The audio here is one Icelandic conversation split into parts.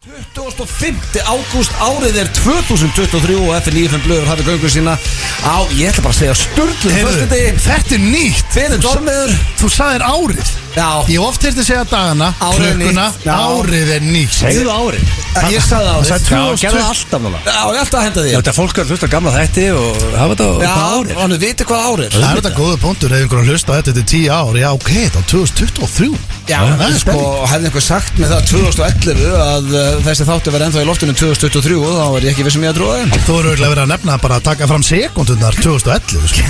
25. ágúst, árið er 2023 og FN95 blöður hafið göngu sína á, ég ætla bara að segja sturglum Þetta er nýtt. Fyrir dormiður. Þú sagðir árið. Já. Ég oft hefði að segja dagana, klukkuna, árið er nýtt. Segðu árið. Ég sagði árið. Já, gerðu það alltaf núna. Já, ég ætla að henda því. Þetta fólk er að hlusta gamla þætti og hafa þetta Já, hvað árið. hann viti hvað árið er. Það er þetta góða punktur ef einhverjum hlusta þetta er 10 ár. Já, ok, þetta er 2023. Já, það er sko, hefði einhver sagt með það 2011 að þessi þáttu verið ennþá í loftinu 2023 og þá er ég ekki vissum ég að trúa þeim. Þú eru auðvitað verið að nefna bara að taka fram sekundurnar 2011 sko.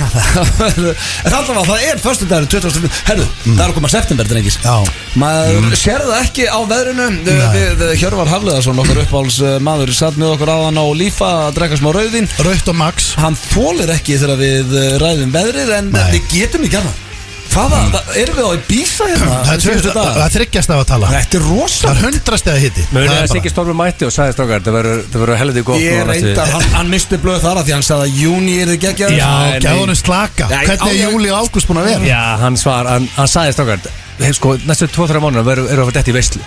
En alltaf það er föstudagur 2023. Herru, það er að koma september, drengis. Já. Maður sér það ekki á veðrinu. Við Hjörvar Hafliðarsson, okkar uppáhalds maður, satt með okkur áðan á Lífa að drekka smá rauðvín. Rautt og Max. Hann þolir ekki þegar við ræðum veðrið en við getum ekki annað. Hvaða, erum við á Ibiza hérna? Það er 3 stafa að tala. Þetta er rosa. Það er 100 stafa hitti. Mörgur að Siggi Stormur mætti og sagði strákar það verður heldur gott. Ég reyndar, hann misti blöð þar að því hann sagði að júni er þið geggjaður. Já, gæðunum slaka. Hvernig er júli og ágúst búin að vera? Já, hann sagði strákar sko, næstu 2-3 mánuðum eru að fara dætt í veislu.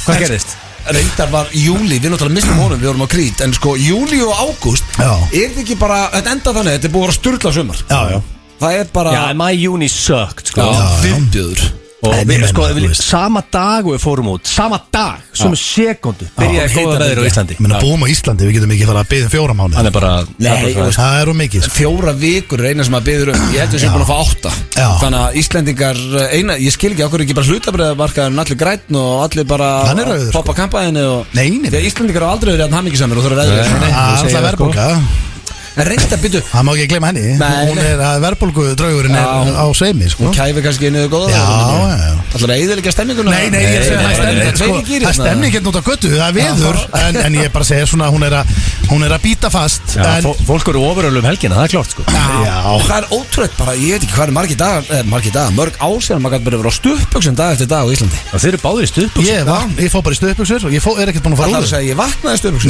Hvað gerðist? Reyndar var júli, við náttúrulega mistum honum, við vorum á Krít. En sko, júli og ágúst, er þetta ekki bara, þetta enda þannig, þetta er búið að vera sturla sumar. Já. Það er bara... Já, mæ-júni sögt, sko. Viðbjöður. Og við, sko, sama dag og við fórum út, sama dag, sem sekundu, byrjaði góða veður á Íslandi. Menna búum á Íslandi, við getum ekki fara að byggja 4 mánuði. Hann er bara... Nei, það er mikið. 4 vikur er eina sem að byggður ég heldur sem búin að fá 8. Þannig að Íslendingar, ég skil ekki okkur ekki bara hlutabræðamarkaðurinn allir grætn og allir bara poppa kampaðinu og... Nei. Þegar Íslendingar á aldrei verið hamingjusamir og þurfa veðrið. En reynda byttu. Það má ekki gleyma henni. Hún er að verðbólgu draugurinn er á sveimi sko. Hún kæfi kannski niður góða. Já. Ætlar að eyðileggja stemminguna. Nei, ég segi það er stemning hérna út á götu. Það er veður. En ég bara segja svona hún er að býta fast. Fólk eru ofurölu helgina, það er klart sko. Já. Það er ótrúlega bara, ég veit ekki hvað er margir dagar, mörg ár síðan maður gæti bara vera á stuttbuxum dag eftir dag á Íslandi. Og þeir eru báðir í stuttbuxum. Ég fór bara í stuttbuxur og ég er ekkert búin að fara út. Ég vaknaði í stuttbuxum.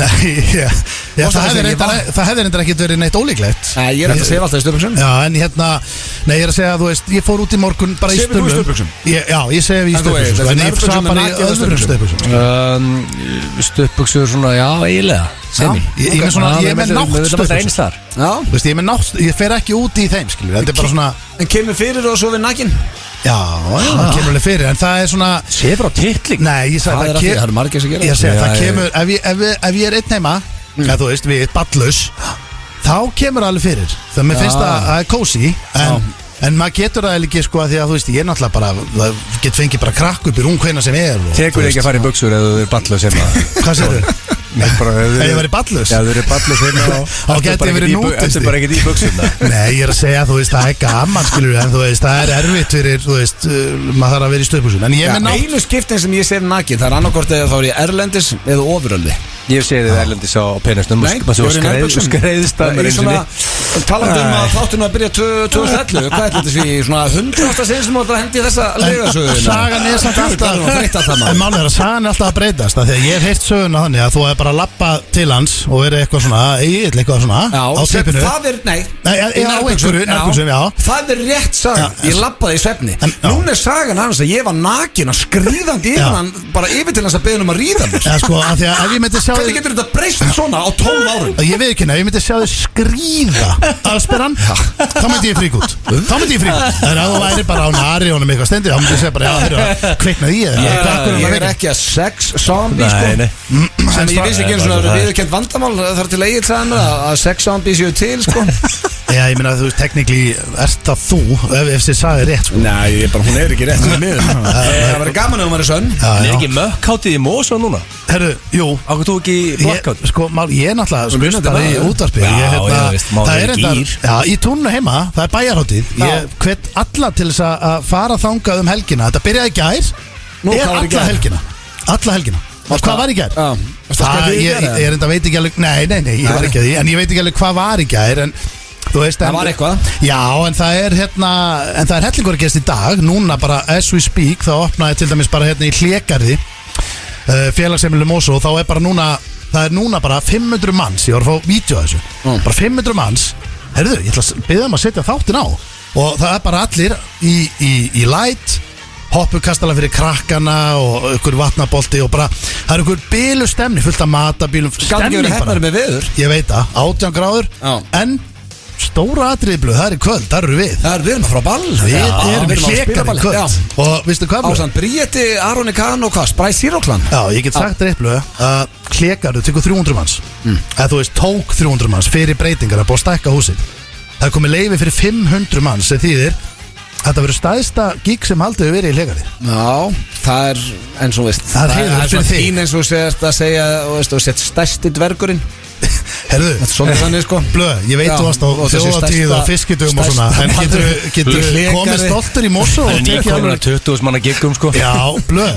Það hefði reyndar ekkert verið neitt ólíklegt. Nei, ég er að segja alltaf í stuttbuxum. Já, en ég er að segja, þú veist, ég fór út í morgun bara í stuttbuxum. Já, ég segi í stuttbuxum. En ég sá bara í öðrum stuttbuxum. Stuttbuxur svona, já, eiginlega. Semi. Ég er með náttstuttbuxur. Já. Ég fer ekki út í þeim, skilur. Þetta er bara svona. En kemur fyrir og svo við nakin? Já, það kemur alveg fyrir. En það er svona. Sefur á titling. Nei, ég sagði það er margir sem gera. Ég segi það kemur, ef ég er einn heima, þú veist, við ballaus, þá kemur alveg fyrir. Það mér finnst að það er cozy. En maður getur það ekki sko að því að þú veist ég er náttúrulega bara get fengið bara krakk upp í rúm hveina sem er Tekur ekki að fara í buxur eða þú er ballaus heima. Hvað segir þú? Ef ég verið ballaus? Já, þú er ballaus heima og geti verið nútist. Þetta er bara ekkert í buxum það. Nei, ég er að segja þú veist það er gaman skilur en þú veist það er erfitt fyrir þú veist maður þarf að vera í stuðbuxum. En ég með einu skiptin sem ég sé nakið það er annarkort eða þá er ég erlendis eða ofuröldi. Ég sé þið erlendis á penastum og skreiðist að mér eins og talandi að þáttunum að byrja 2011 hvað er þetta því svona 100. sinn sem þú hendi þessa legasöguna Sagan er samt alltaf en málið er að sagan er alltaf að breytast þegar ég hef heyrt söguna þannig að þú hefur bara lappað til hans og verið eitthvað svona eitthvað svona á tippinu það er, það er rétt saga ég lappaði í svefni núna er sagan hans að ég var nakin að skríðandi yfir hann bara yfir til hans að beða um að ríða mér hvernig getur þetta breyst svona á 12 árum? Ég veit ekki ef ég myndi sjá þið skríða aðsperran þá myndi ég frík út en að þú væri bara á nari honum eitthvað stendi þá myndi ég segja bara kveiknað í ég er ekki að sex zombie sko sem ég vissi ekki eins og viðurkennt vandamál þar til eigin sagði mér að sex zombie séu til sko Já, ég meina að þú veist, teknikli ert það þú ef þið sagði rétt sko. Nei, hún er ekki rétt með mér Það verður gaman ef hún verður sönn Er ekki mökkátið í Mosó núna? Herru, jú Ákveð þú ekki mökkátt? Sko, ég er náttúrulega spustari í útvarpi Það er endar Já, í túnnu heima, það er bæjarhátíð Ég hvet alla til þess að fara þangað helgina Þetta byrjaði í gær Alla helgina Hvað var í gær? Ég enda veit ekki alveg Nei, ég var ekki að því En ég veit ekki alveg hvað var í gær Veist, það var eitthvað Já, en það er hellingur að gerast í dag Núna bara as we speak Þá opnaði til dæmis bara í Hlégarði Félagsheimilu Mosó Þá er bara núna Það er núna bara 500 manns Ég var að fá vídeo af þessu Bara 500 manns Herðu, ég ætla að biðja að setja þáttin á Og það er bara allir í light hoppukastala fyrir krakkana og ykkur vatnabolti og bara, það ykkur bílu stemning, fullt af matabílum, stemning bara með veður. Ég veit það, 18 gráður en stóra atriðblu, það er kvöld, það eru við. Það er við erum frá ball. Við erum hlékar í kvöld. Og vistu hvað blöð? Ásamt Bríeti, Aroni Kahn og hvað? Spræ Sýróklan. Já, ég get sagt þér eitt blöð að hlékar, þú tekur 300 manns eða þú veist, tók 300 manns fyrir breytingar að búið að stækka húsið. Það er komið leyfi fyrir 500 manns sem þýðir þetta verður stæðsta gig sem haldið við verið í hlékari. Já, það er eins og veist. Það er svona fín eins og sért að segja og sért stærsti dvergurinn. Herðu, svolítið þannig sko Blöð, ég veit þú varst á þjóðatíð og fiskidugum og svona. En getur komið stoltur í Mosó og tekið alveg 20.000 manna giggum sko. Já, Blöð,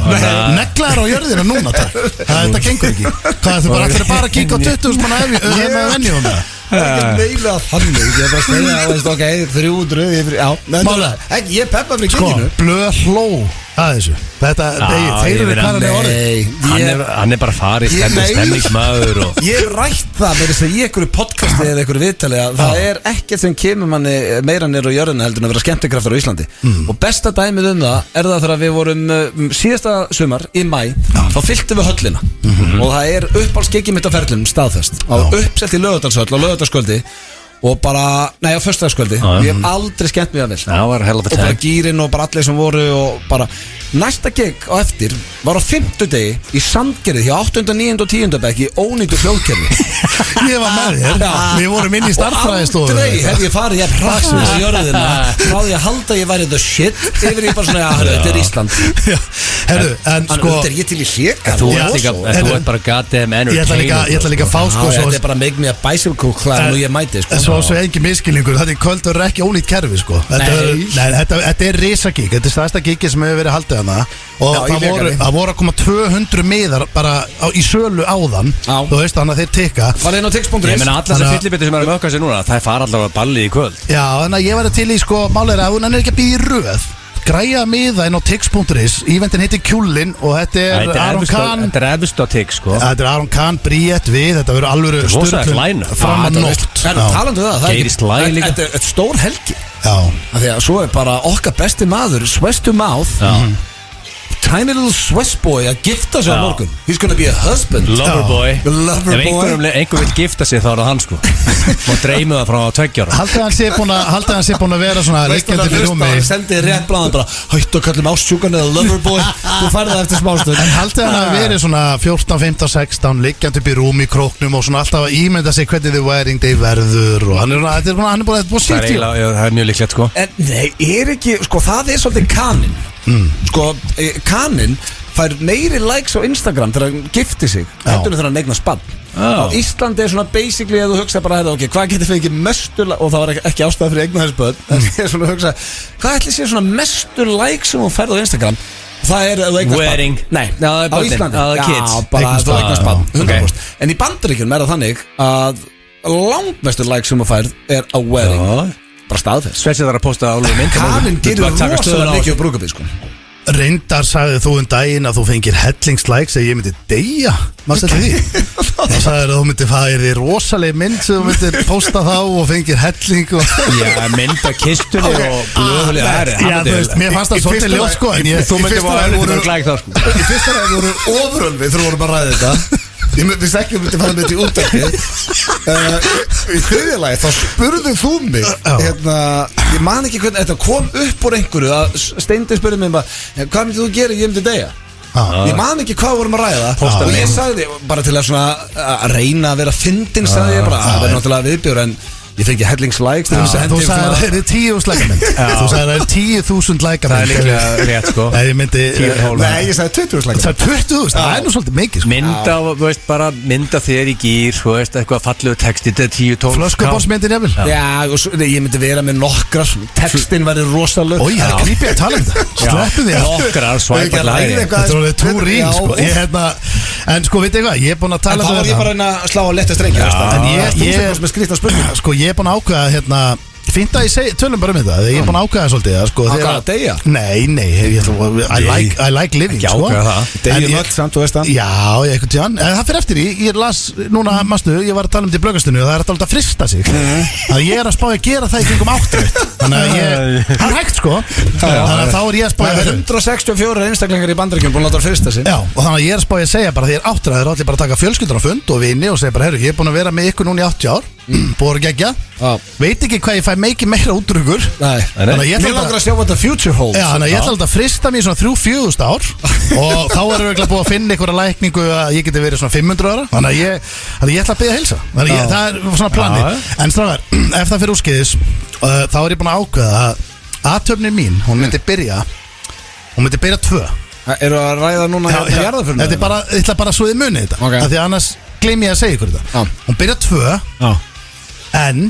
neglar á jörðina núna takk. Þetta gengur ekki. Hvað, þú bara að kíka á 20.000 manna heima að venja um það? Það er ekki meila þannig. Ég er bara að segja, ok, 300 já, ekki, ég peppa fyrir giginu. Blöð hló að þessu. Þetta, þeir eru kannan í orðið. Hann er bara farið stemningsmaður Ég hef rætt það með þess að í einhverju podcasti eða einhverju viðtali að það er ekkert sem kemur manni meira nýr á jörðina heldur en að vera skemmtikraftur á Íslandi. Og besta dæmið það er það þegar við vorum síðasta sumar í maí, þá fylltum við höllina og það er uppáhaldsgigið mitt á ferlinum staðfest á uppselt í Laugardalshöll á laugardagskvöldi og bara, nei á föstudagskvöldi ég hef aldrei skemmt mjög vel og bara gýrin og bara allir sem voru og bara næsta gig á eftir var á 5. degi í Sandgerði hjá 8., 9. og 10. bekk í ónýtu hljóðkerfi. Ég var með þér, við vorum inn í starffræðistofu. Og aldrei hef ég farið ég praxis á jörðina frá því að halda ég væri the shit yfir ég bara svona, þetta er Ísland. Herru, en sko þetta er ég til í hlékar. Þú ert bara goddamn entertainer. Ég ætla líka að fá sko þetta er bara make me a bicycle club og ég mæti sko. Svo er engin miskilningur, þetta er kvöld og ekki ónýtt kerfi sko. Þetta er risagig, þetta er stærsta gigi sem hefur verið haldið hana og það voru að koma 200 miðar bara í sölu áðan. Þú veist þannig að þeir tikka. Var það inn á tix.is? Ég meina allar sem fyllibiti sem eru að mökka sig núna, það fara allar að balli í kvöld. Já, þannig að ég var til í sko málega að hún er ekki að býða í röð. Græja miða inn á tix.is. Eventin heitir Kjúllin og þetta er Aron Kahn. Þetta er efst á tix sko. Þetta er Aron Kahn, Bríett við. Þetta verður alvöru styrlun fram að nótt. Talandu það Geiri Slæ líka. Þetta er stór helgi. Já. Því að svo er bara okkar besti maður Swiss to Mouth Tiny little Swiss boy að gifta sig á morgun. He's gonna be a husband. Loverboy. Ef einhver vil gifta sig þá er það hann sko. Og dreymu það frá 2 ára. Haldið hann sé búin að vera svona leikjandi fyrir rúmi. Sendið rétt bláðan bara hættu að kalla mig ástsjúkan eða loverboy. Þú færði það eftir smástund. En haldið hann að vera svona 14, 15, 16 leikjandi upp í rúmi í króknum og svona alltaf að ímynda sig hvernig the wedding day verður og hann er búin að sýtti. Það er mjög líklegt sko. En nei, er ekki, sko það er svolítið kaninn. Sko, Kahnin fær meiri likes á Instagram þegar hann gifti sig heldur þegar hann eignast barn. Á Íslandi er svona basically að þú hugsa bara ok, hvað getur fengið mestu og það var ekki ástæða fyrir eigna þessu börn en ég er svona að hugsa, hvað ætli sé svona mestu likes sem hún færði á Instagram? Það er að þú eignast wedding. Barn. Nei, á Íslandi. Kids. Já, bara að þú eignast barn 100%. En í Bandaríkjunum er það þannig að langmestu likes sem hún færð er á wedding. Bara staðfest. Svetsið þar að posta álur mynd. Kahnin gerir rosalega mikið á brúðkaupi sko. Reyndar sagði þú daginn að þú fengir hellingslæks að ég myndi deyja. Mást þetta því? Það sagði að þú myndi færi rosalega mynd sem þú myndir posta þá og fengir helling og já, mynd að kistunni og blöðulega já, þú veist, mér fannst það svolítið ljótt sko en þú myndir bara auðvitað glæk þá sko. Í fyrsta ræði voru ofurölvi þegar vorum að ræða þetta. Ég vissi ekki myndi fara með þetta í útdækið. Í þriðja lagi þá spurðið þú mig ég man ekki hvernig þetta kom upp úr einhverju að Steindi spurði mig bara hvað myndið þú gera ég myndi deyja. Ég man ekki hvað vorum að ræða og ég sagði bara til að reyna að vera fyndin sagði ég bara það er náttúrulega viðbjóður en ég fengi hellingslæks þú sagði að það er 10.000 lækamind þú sagði að það er 10.000 lækamind það er líklega rétt sko nei ég sagði 20.000 lækamind það er 20.000, það er nú svolítið mikið mynda, þú veist bara mynda þér í gýr þú veist eitthvað fallegu texti þetta er 10-12 flöskubórsmyndin ég vil já og ég myndi vera með nokkra textin væri rosalega oi það er creepy að tala sleppu því nokkrar svæparlega þetta er alveg túrín sko en sko veit eitthvað ég er búin að tala ég er bara að slá á letta strengi ég er búin að ákveða Fínt að ég tölum bara um þetta. Ég er búin að ákvæða svolítið sko, Ákvæða að deyja? Nei, I like living Ekki sko. ákveða það. Deyjum öll samt, þú veist það. Já, eitthvað tján. Það fyrir eftir ég las, núna, mástu, ég var að tala um þetta í blöggastunni og það er alltaf að frista sig. Þannig að ég er að spá að gera það í kringum 8. Þannig að það er hægt sko. Þannig að þá er ég að spá Það er 164 einstaklingar í Bandaríkjum búin að láta að frista sig. Já, og þannig að ég er að spá að segja bara því ég er 8, það er allir bara að taka fjölskyldur á fund og vini og segja bara, herru, ég er búin að vera með ykkur núna í 80 ár, búin að gegja, veit ekki hvað ég fæ mikið meira út úr ykkur. Þannig að ég Mér langar að sjá what the future holds. Já, þannig að ég ætla alltaf að frista mér svona 3-4.000 ár og þá erum við ekki búin að finna einhverja lækningu að ég geti verið svona 500 ára. Þannig að ég ætla að byrja að heilsa. Þannig að það er svona plani. En strákar, ef það fyrir úrskeiðis, þá er ég búin að ákveða að athöfnin mín, hún myndi byrja 2. Eru að ræða núna hérna jarðarförinu? Þetta er bara, ég ætla bara að svo þið muni þetta Ok. af því annars gleym ég að segja ykkur þetta. Hún byrja 2 en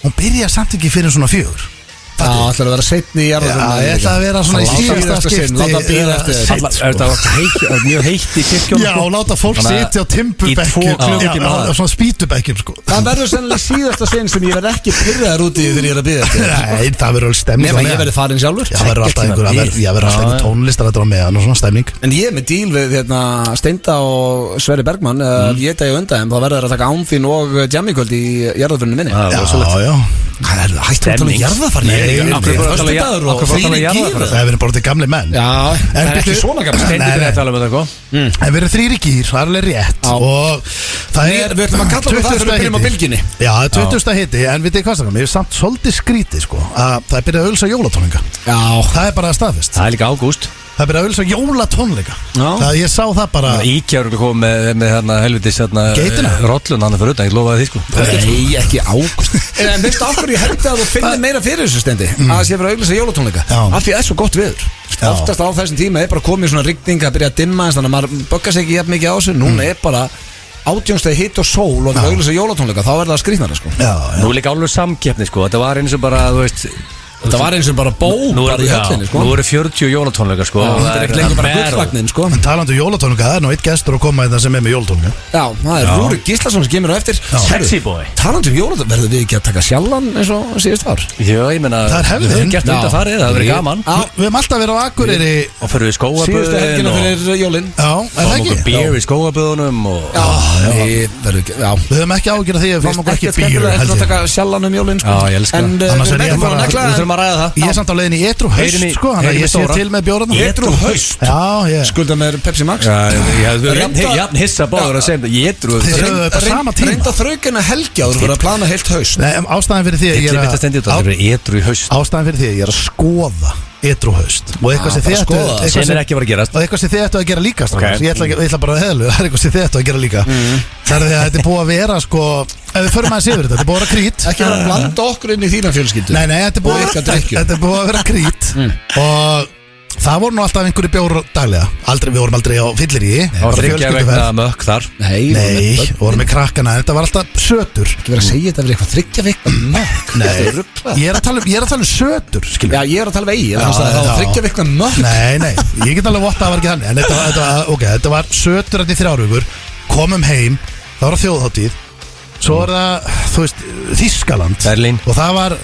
hún byrja samt ekki fyrir svona 4. Það ætlar að vera seinni í jarðarförinu. Já, ég ætla að vera svona í síðasta skipti. Láta bíða eftir þess. Er þetta mjög heitt í kirkjum? Já, og láta fólk sitja á timburbekkjum. Í 2 klukkutíma. Já, svona spýtubekkjum sko. Það verður sennilega síðasta sinn sem ég verð ekki pyrraðar út í þegar ég er að bíða eftir. Nei, það verður alveg stemning. Nefnir ég verði farin sjálfur. Já, það verður alltaf einhver tónlistar að draga með og svona stemning. En ég er með díl við Steinda og Sverri Bergmann. Ég degi undan þeim, þá verður að taka Ánfín og Jammykvöld í jarðarförinu minni. Já. Það er hægt að tala um jarðarfari. Það verður bara til gamli menn. Já, það er ekki svona gamli. Stendur við að tala um þetta hvað? En við erum 3 í gýr, það er alveg rétt. Og það er Við ætlum að kalla okkur það þegar við byrjum á bylginni. Já, það er 20. hitti, en við þið hvað stakam. Ég er samt svolítið skrítið sko að það er byrjað að ölsa jólatónleika. Já. Það er bara staðfest. Það er líka ágúst. Það er byrjað að ölsa jólatónleika. Það ég sá það bara. Íkja eru komið með hérna helvitis Geitina? rollun hann fyrir utan, ég lofaði því sko. Nei, ekki ágúst. En veistu af hverju ég held að þú finnir meira fyrir þessu Steindi að það sé verið að auglýsa jólatónleika? Af því það er svo gott veður. Oftast á þessum tíma er bara komið svona rigning að byrja að dimma, þannig að maður böggar sig ekki jafn mikið á þessu. Núna er bara 18 stegi hitt og sól og það er auglýsa jólatónleika, þá er það skrýtnara sko. Nú er líka alveg samkeppni sko. Þetta var eins og bara, þú veist, Þetta var eins og bara bara í höllinni sko. Nú eru 40 jólatónleikar sko. Þetta er ekki lengur bara gullvagnin sko. En talandi um jólatónleika, það er nú eitt gestur að koma í það sem er með jólatónleika. Já, það er Rúrik Gíslason sem kemur á eftir. Sexy boy. Talandi um jólatónleika, verðum við ekki að taka sjallan eins og síðast var? Já, ég meina, Það er hefðin. við höfum gert þetta farið, það verið gaman. Við höfum alltaf verið á Akureyri. Og fyrir við Síðustu helgina fyrir jólin. Já, er það Fáum okkur ekki? beer í skóaböðunum Við höfum ekki ágjörð því að við fáum okkur ekki bíur, Þetta held að ég. taka sjallan um jólin sko. Já, ég elska En það. Annars er við ég erum bara- að negla Við þurfum að ræða það. Ég er samt á leiðin í Edru Heyrim í- haust, sko, þannig að heyrim í ég sé Dóra. til með bjórarna. Edru haust Já, ég. Skulda með Pepsi Max Jafn hissa báður að segja þetta. Ég trú Þið sögðu þetta sama tíma. Reynda þraukina helgi áður fyrir að plana heilt haust. Nei, ástæðan fyrir því að ég er Klippið þetta stendur út að það eru edru í haust. Ástæðan fyrir því að ég er að skoða Edru haust og eitthvað sem bara þið skoða það. Sem er ekki að fara að gerast. Og eitthvað sem þið ættu að gera líka strákar. Ok. Ég ætla bara að heðlu, það er eitthvað sem þið ættu að gera líka. Það er því að þetta er búið að vera sko, ef við förum aðeins yfir þetta er búið að vera krít. Ekki vera að blanda okkur inn í þína fjölskyldu. Nei, þetta er búið Og að ykkar vera, drykkju. þetta er búið að vera krít. Og það voru nú alltaf einhverju bjór daglega. Við vorum aldrei á fylliríi. Það var þryggja vegna mökk þar. Nei, Nei, við vorum með krakkana. Þetta var alltaf sötur. Ekki vera að segja þetta fyrir eitthvað þryggja vikna mökk. Nei, ég er að tala um sötur, skilur. Já, ég er að tala við það var þryggja vikna mökk. Nei, ég get alveg votta að það var ekki þannig. En þetta var sötur þetta í 3 vikur. Komum heim, það var á þjóðhátíð. Svo er það, þú veist, Þýskaland. Berlín. Og það var,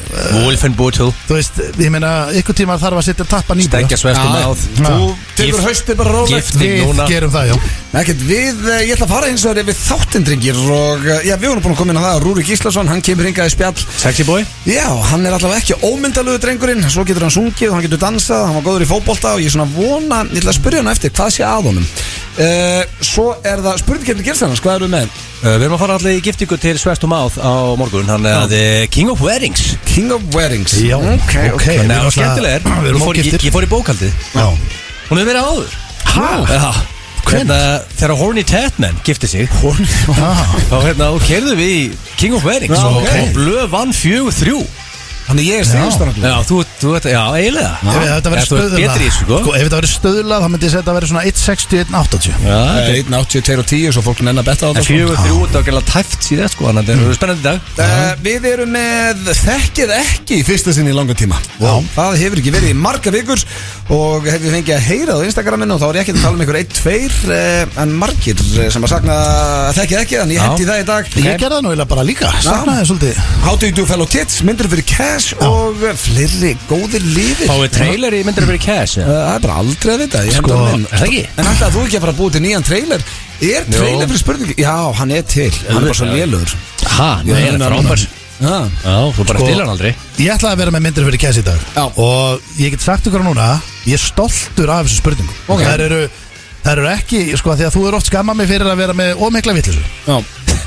Wolfenbüttel. þú veist, ég meina, ykkur tíma þarf að setja tappa nýbúða. Stekja svestum áð. Þú tekur haustið bara rólegt. Gifting Við núna. gerum það, já. Ekkert við, ég ætla að fara eins og við þáttindringir og já, við vorum búin að koma inn á það Rúrik Gíslason, hann kemur hingað í spjall. Sexy boy. Já, hann er allavega ekki ómyndalögu drengurinn. Svo getur hann sungið og hann getur dansað. Hann var góður í fótbolta og ég er svona vona, ég ætla að spyrja hann eftir hvað sé að honum. Svo er það spurningkefni gerðstannars, hvað eru við með? Við erum að fara allir í giftingu til Svest og Máð á morgun. Hann er King of Weddings. King of Weddings. Já, ok. Þannig að það var skemmtilegur. Við erum ógiftir. Ég fór í bókaldið. Já. Hún hefur verið áður. Já. Þegar Horny Tatman gifti sig þá keirðum við í King of Weddings Já, og ok. Blöð vann 4-3. Þannig ég er stigastofn Já, þú veit, já, eiginlega Ef þetta verið Þú ert betri í stöðlað þessu, sko. Ef þetta verið stöðlað þá myndi ég segja að þetta verið svona 1.60, 1.80 Já, 1.82 og 10 svo fólk nenn að betta á En það 4-3 þetta var gæla tæft síðan sko Þannig að þetta er spennandi dag Við erum með þekkið ekki í fyrsta sinni í langa tíma og það hefur ekki verið í marga vikur og hefur fengið að heyra á Instagraminu og þá er ég ekki að tala um ykkur 1-2 en margir sem að sakna þekkið ekki þannig ég hendi það í dag Ég gerði það nú eiginlega bara líka Saknaði svolítið How do you do fellow kids, myndir fyrir cash og fleiri góðir lífir Fáið trailer í myndir fyrir cash Það er bara aldrei að vita Sko, er það ekki? En alltaf þú ekki að fara að búið til nýjan trailer Er trailer fyrir spurningi? Já, hann er til Hann er bara svo lélugur Ha, það er frábær Já, þú bara stilar hann aldrei Ég ætlaði að vera með myndir fyrir cash í dag Já. Og ég get sagt ykkur núna Ég er stoltur af þessu spurningu Ok. Þær eru ekki, sko, því að þú er oft skammað mig fyrir að vera með ómikla vitleysu já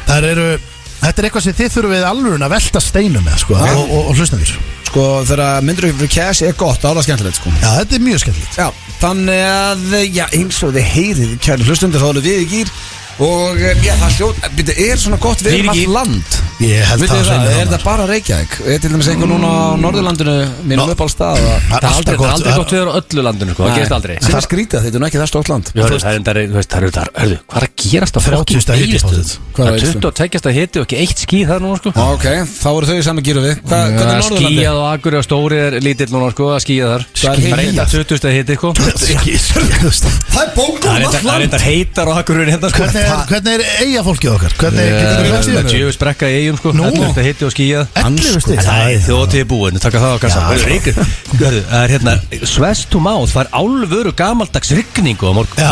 Þetta er eitthvað sem þið þurfum við alveg að velta steinum með, sko, og hlustendur Sko þegar myndir fyrir cash er gott, það er skemmtilegt sko Já, þetta er mjög skemmtilegt Já, þannig að, já, eins og þið heyrið kæri hlustundur, þá erum við í gýr og, já, það hljóð, er svona gott við um all land Ég held Vitið það það, er það bara Reykjavík? Er til dæmis einhver núna á Norðurlandinu mínum uppáhaldstað Það er aldrei gott við á öllu landinu sko, það gerist aldrei Sem er skrítið, þetta er nú ekki það stórt land Það er hvað er að gerast á 30 stiga hiti, Það er 22 hiti og ekki eitt skíð það núna sko Ok, þá eru þau í sama gíru við Hvernig er Norðurlandi? Skíjað og Akureyri og Stóri er lítill núna sko að skíja þar Það er 20 hiti sko Það er bóngum Það er þetta heitar á Akureyri hérna sko Hvernig er eigafólkið okkar? Hvernig getur við Það er djöfis brekka í eigum sko 11 hiti og skíjað 11 stig? Það er þjóðtíði búin, taka það á kassa Það er hérna Svest to mouth, það er álfuru gamaldags rigningu á morgun Já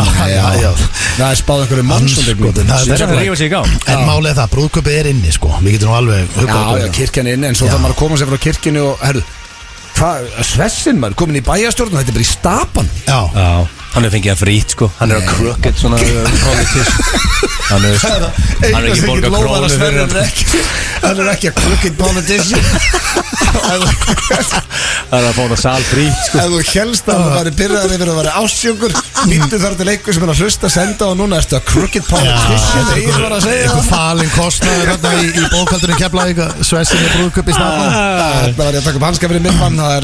Það er spáð einhverju mannsóndegum Það er að rífa sig í gang En málið er það, brúðköpið er inni, sko Við getum nú alveg Já, kirkjan er inni, en svo þarf maður að koma sér frá kirkjunu og, herru, hvað, Svessin maður, komin í bæjarstjórn og þetta er bara í stapan Já, hann er fengið að frýtt sko Hann er að crooked svona politician Hann er ekki borga krónu fyrir Hann er ekki að crooked politician Það er að fá hann að sal frýtt sko Ef þú helst að hann væri byrjaðar yfir að vera ásjókur Býttu þar til einhver sem er að hlusta senda og núna ertu að crooked politician Það ég var að segja Eitthvað falin kostnaður hérna í bókaldurinn Keflavík Svessinni brúðköp í staðan Það var ég að taka upp hanska fyrir minn mann Það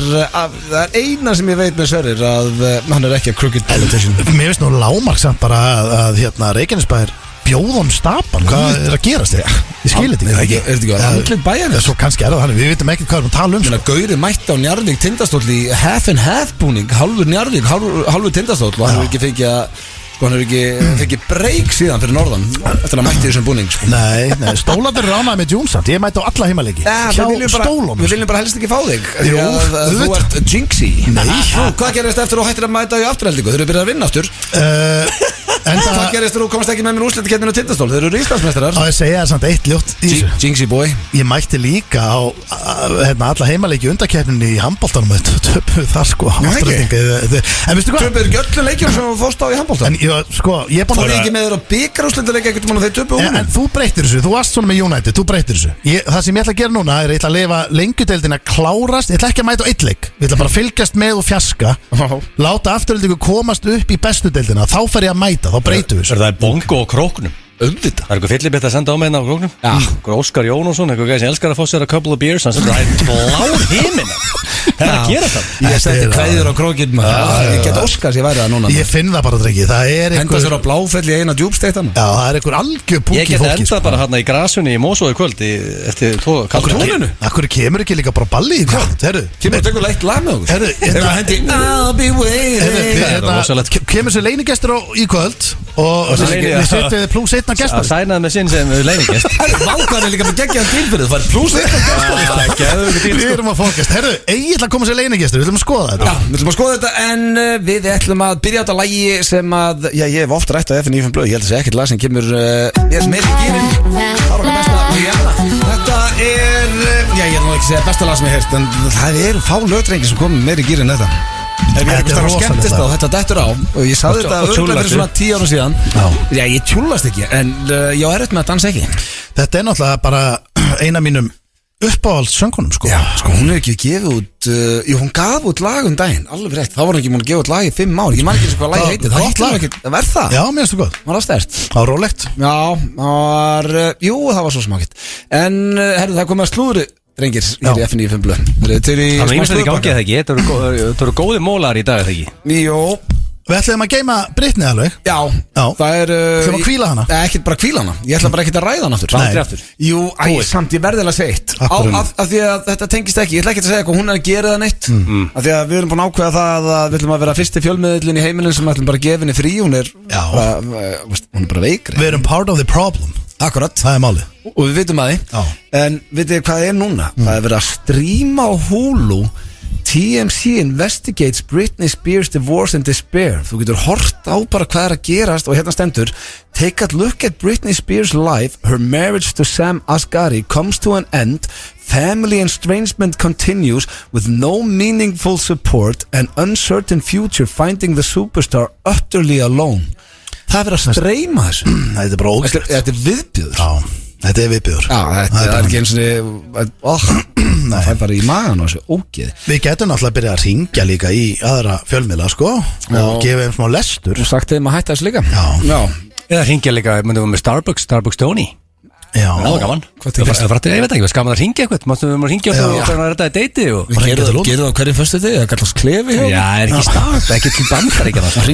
er eina sem ég veit með Sverrir að hann er ekki að crooked politician Mér finnst nú lágmarksamt bara að hérna Reykjanesbær bjóðum stapan, hvað er að gerast þig? Ég skilir þetta ekki. Er þetta ekki að andlið bæjarins? Svo kannski er það þannig, við veitum ekkert hvað við erum að tala um. Gauri mætti á Njarðvík Tindastóll í half and half búning, halvur Njarðvík, halvur Tindastóll og hann hefur ekki fengið að hann hefur ekki fengið breyk síðan fyrir norðan eftir að mætti þessum búning sko. Nei, stólarnir er ánægð með Jónsand. Ég mætti á alla heimaleiki hjá stólunum. Við viljum bara helst ekki fá þig Jú, þú ert jinxi. Nei. Hvað gerist eftir að þú hættir að mæta í afturheldingu? Þeir eru byrjað að vinna aftur Hvað gerist þú komast ekki með mér úrslitakeppnina á Tindastól? Þeir eru Íslandsmeistarar. Á ég segja samt eitt ljótt í þessu. Jinxi boy. Ég mætti líka á alla heimaleiki undakeppninni í handboltanum töpuð þar sko afturheldingu. En veistu hvað? Töpuð ekki öllu leikjum sem þú fórst á í handboltan? Sko, ég er búin að Fór ég ekki með þér á bikarúrslitaleik ekkert mann og þeir töpuð En þú breytir þessu, þú varst svona með United, þú breytir þessu Það sem ég ætla að gera núna er ég ætla að lifa lengjudeildina klárast Ég ætla ekki að mæta á eitt leik Ég ætla bara að fylgjast með og fjaska Láta afturöldingu komast upp í bestu deildina Þá fer ég að mæta, þá breytum við Það er bongo og króknum Það er eitthvað fyllibit að senda á með hérna á króknum Óskar Jónusson, eitthvað gæði sem elskar að fá sér a couple of beers Hann sendur það blár himina Það er að gera það Ég setti kvæður á krókinn Ég get Óskars ég væri það núna Ég finn það bara drengi Henda sér á bláfell í eina djúbsteittan Já, það er einhver algjör púki Ég get enda bara hérna í grasunni í Mosói kvöld Eftir tóninu Akkur kemur ekki líka bara balli í kvöld Kemur að tekur leitt lag með okkur Kemur sér leinigestur í kvöld Og við setjum við pluss einna gestur Það sænaði með sinn sem leiningest Vákar er líka með geggjaðan tilfyrir Það var pluss einna gestur Við erum að fá gest Herru, ég ætla að koma sér leinigestur Við ætlum að skoða þetta Já, við ætlum að skoða þetta En við ætlum að byrja á þetta lagi sem að Já, ég hef oft rætt á FNÍFM Blöð Ég held að það sé ekkert lag sem kemur Ég sem er í gýrin Það var okkar besta Þetta er Já, ég er nú ekki að segja besta lag sem ég heyrst En það eru fá lögdrengi sem komið meir í gýrin þetta Ef ég er eitthvað skemmtist á, þetta dættur á Og ég sagði þetta örgulega fyrir svona 10 árum síðan Já, ég tjúlast ekki En ég á erfitt með að dansa ekki Þetta er náttúrulega bara eina mínum uppáhalds söngunum sko Já, sko hún hefur ekki gefið út Jú, hún gaf út lag daginn, alveg rétt Þá var hún ekki múin að gefa út lag í 5 ár Ég man ekki hvað lagi heitir Það gott lag. Það verð það Já, mér finnst það gott Það var stert Það var rólegt Já, það var Jú, það var svo smákitt En, herru, það komið að slúðri drengir hér í FNÍ 5 blöð. Þannig að ég veist þetta í gangi eða ekki. Þetta eru góði mólar í dag eða ekki. Jó. Við ætlum að geima Britney alveg. Já. Það ætlum að hvíla hana. Ekkert bara hvíla hana. Ég ætla bara ekkert að ræða hana aftur. Aldrei aftur. Jú, samt ég verði að segja eitt. Af því að þetta tengist ekki. Ég ætla ekki að segja hvað hún er að gera það neitt. Af því að við erum búin að ákveða það að við ætlum að vera fyrsti fjölmiðillinn í heimilin sem ætlum bara að gefa henni frí. Hún er bara veikri. Við erum part of the problem. Akkurat. Það er málið. Og við vitum að því. En vitið þið hvað er núna? Það er verið að stríma á Hulu. TMZ investigates Britney Spears divorce and despair. Þú getur hort á bara hvað er að gerast. Og hérna stendur: Take a look at Britney Spears' life. Her marriage to Sam Asghari comes to an end. Family estrangement continues with no meaningful support. An uncertain future finding the superstar utterly alone. Það er verið að streyma þessu. Þetta er bara ógætt. Þetta er viðbjöður. Já, þetta er viðbjöður. Já, þetta er ekki eins og það er bara í magan og þessu ógeð. Við getum náttúrulega að byrja að ringja líka í aðra fjölmiðla, sko, og gefa þeim smá lestur. Og sagt þeim að hætta þessu líka. Já. Eða ringja líka, myndum við með Starbucks Tony. Já. Það var gaman. Ég veit ekki, það skaman að ringja eitthvað. Máttum við að ringja og það er þetta deiti. Við gerum það á hverjum föstu degi. Það kallast klefi. Já, er ekki start. Það er ekki til Bandaríkjanna. Það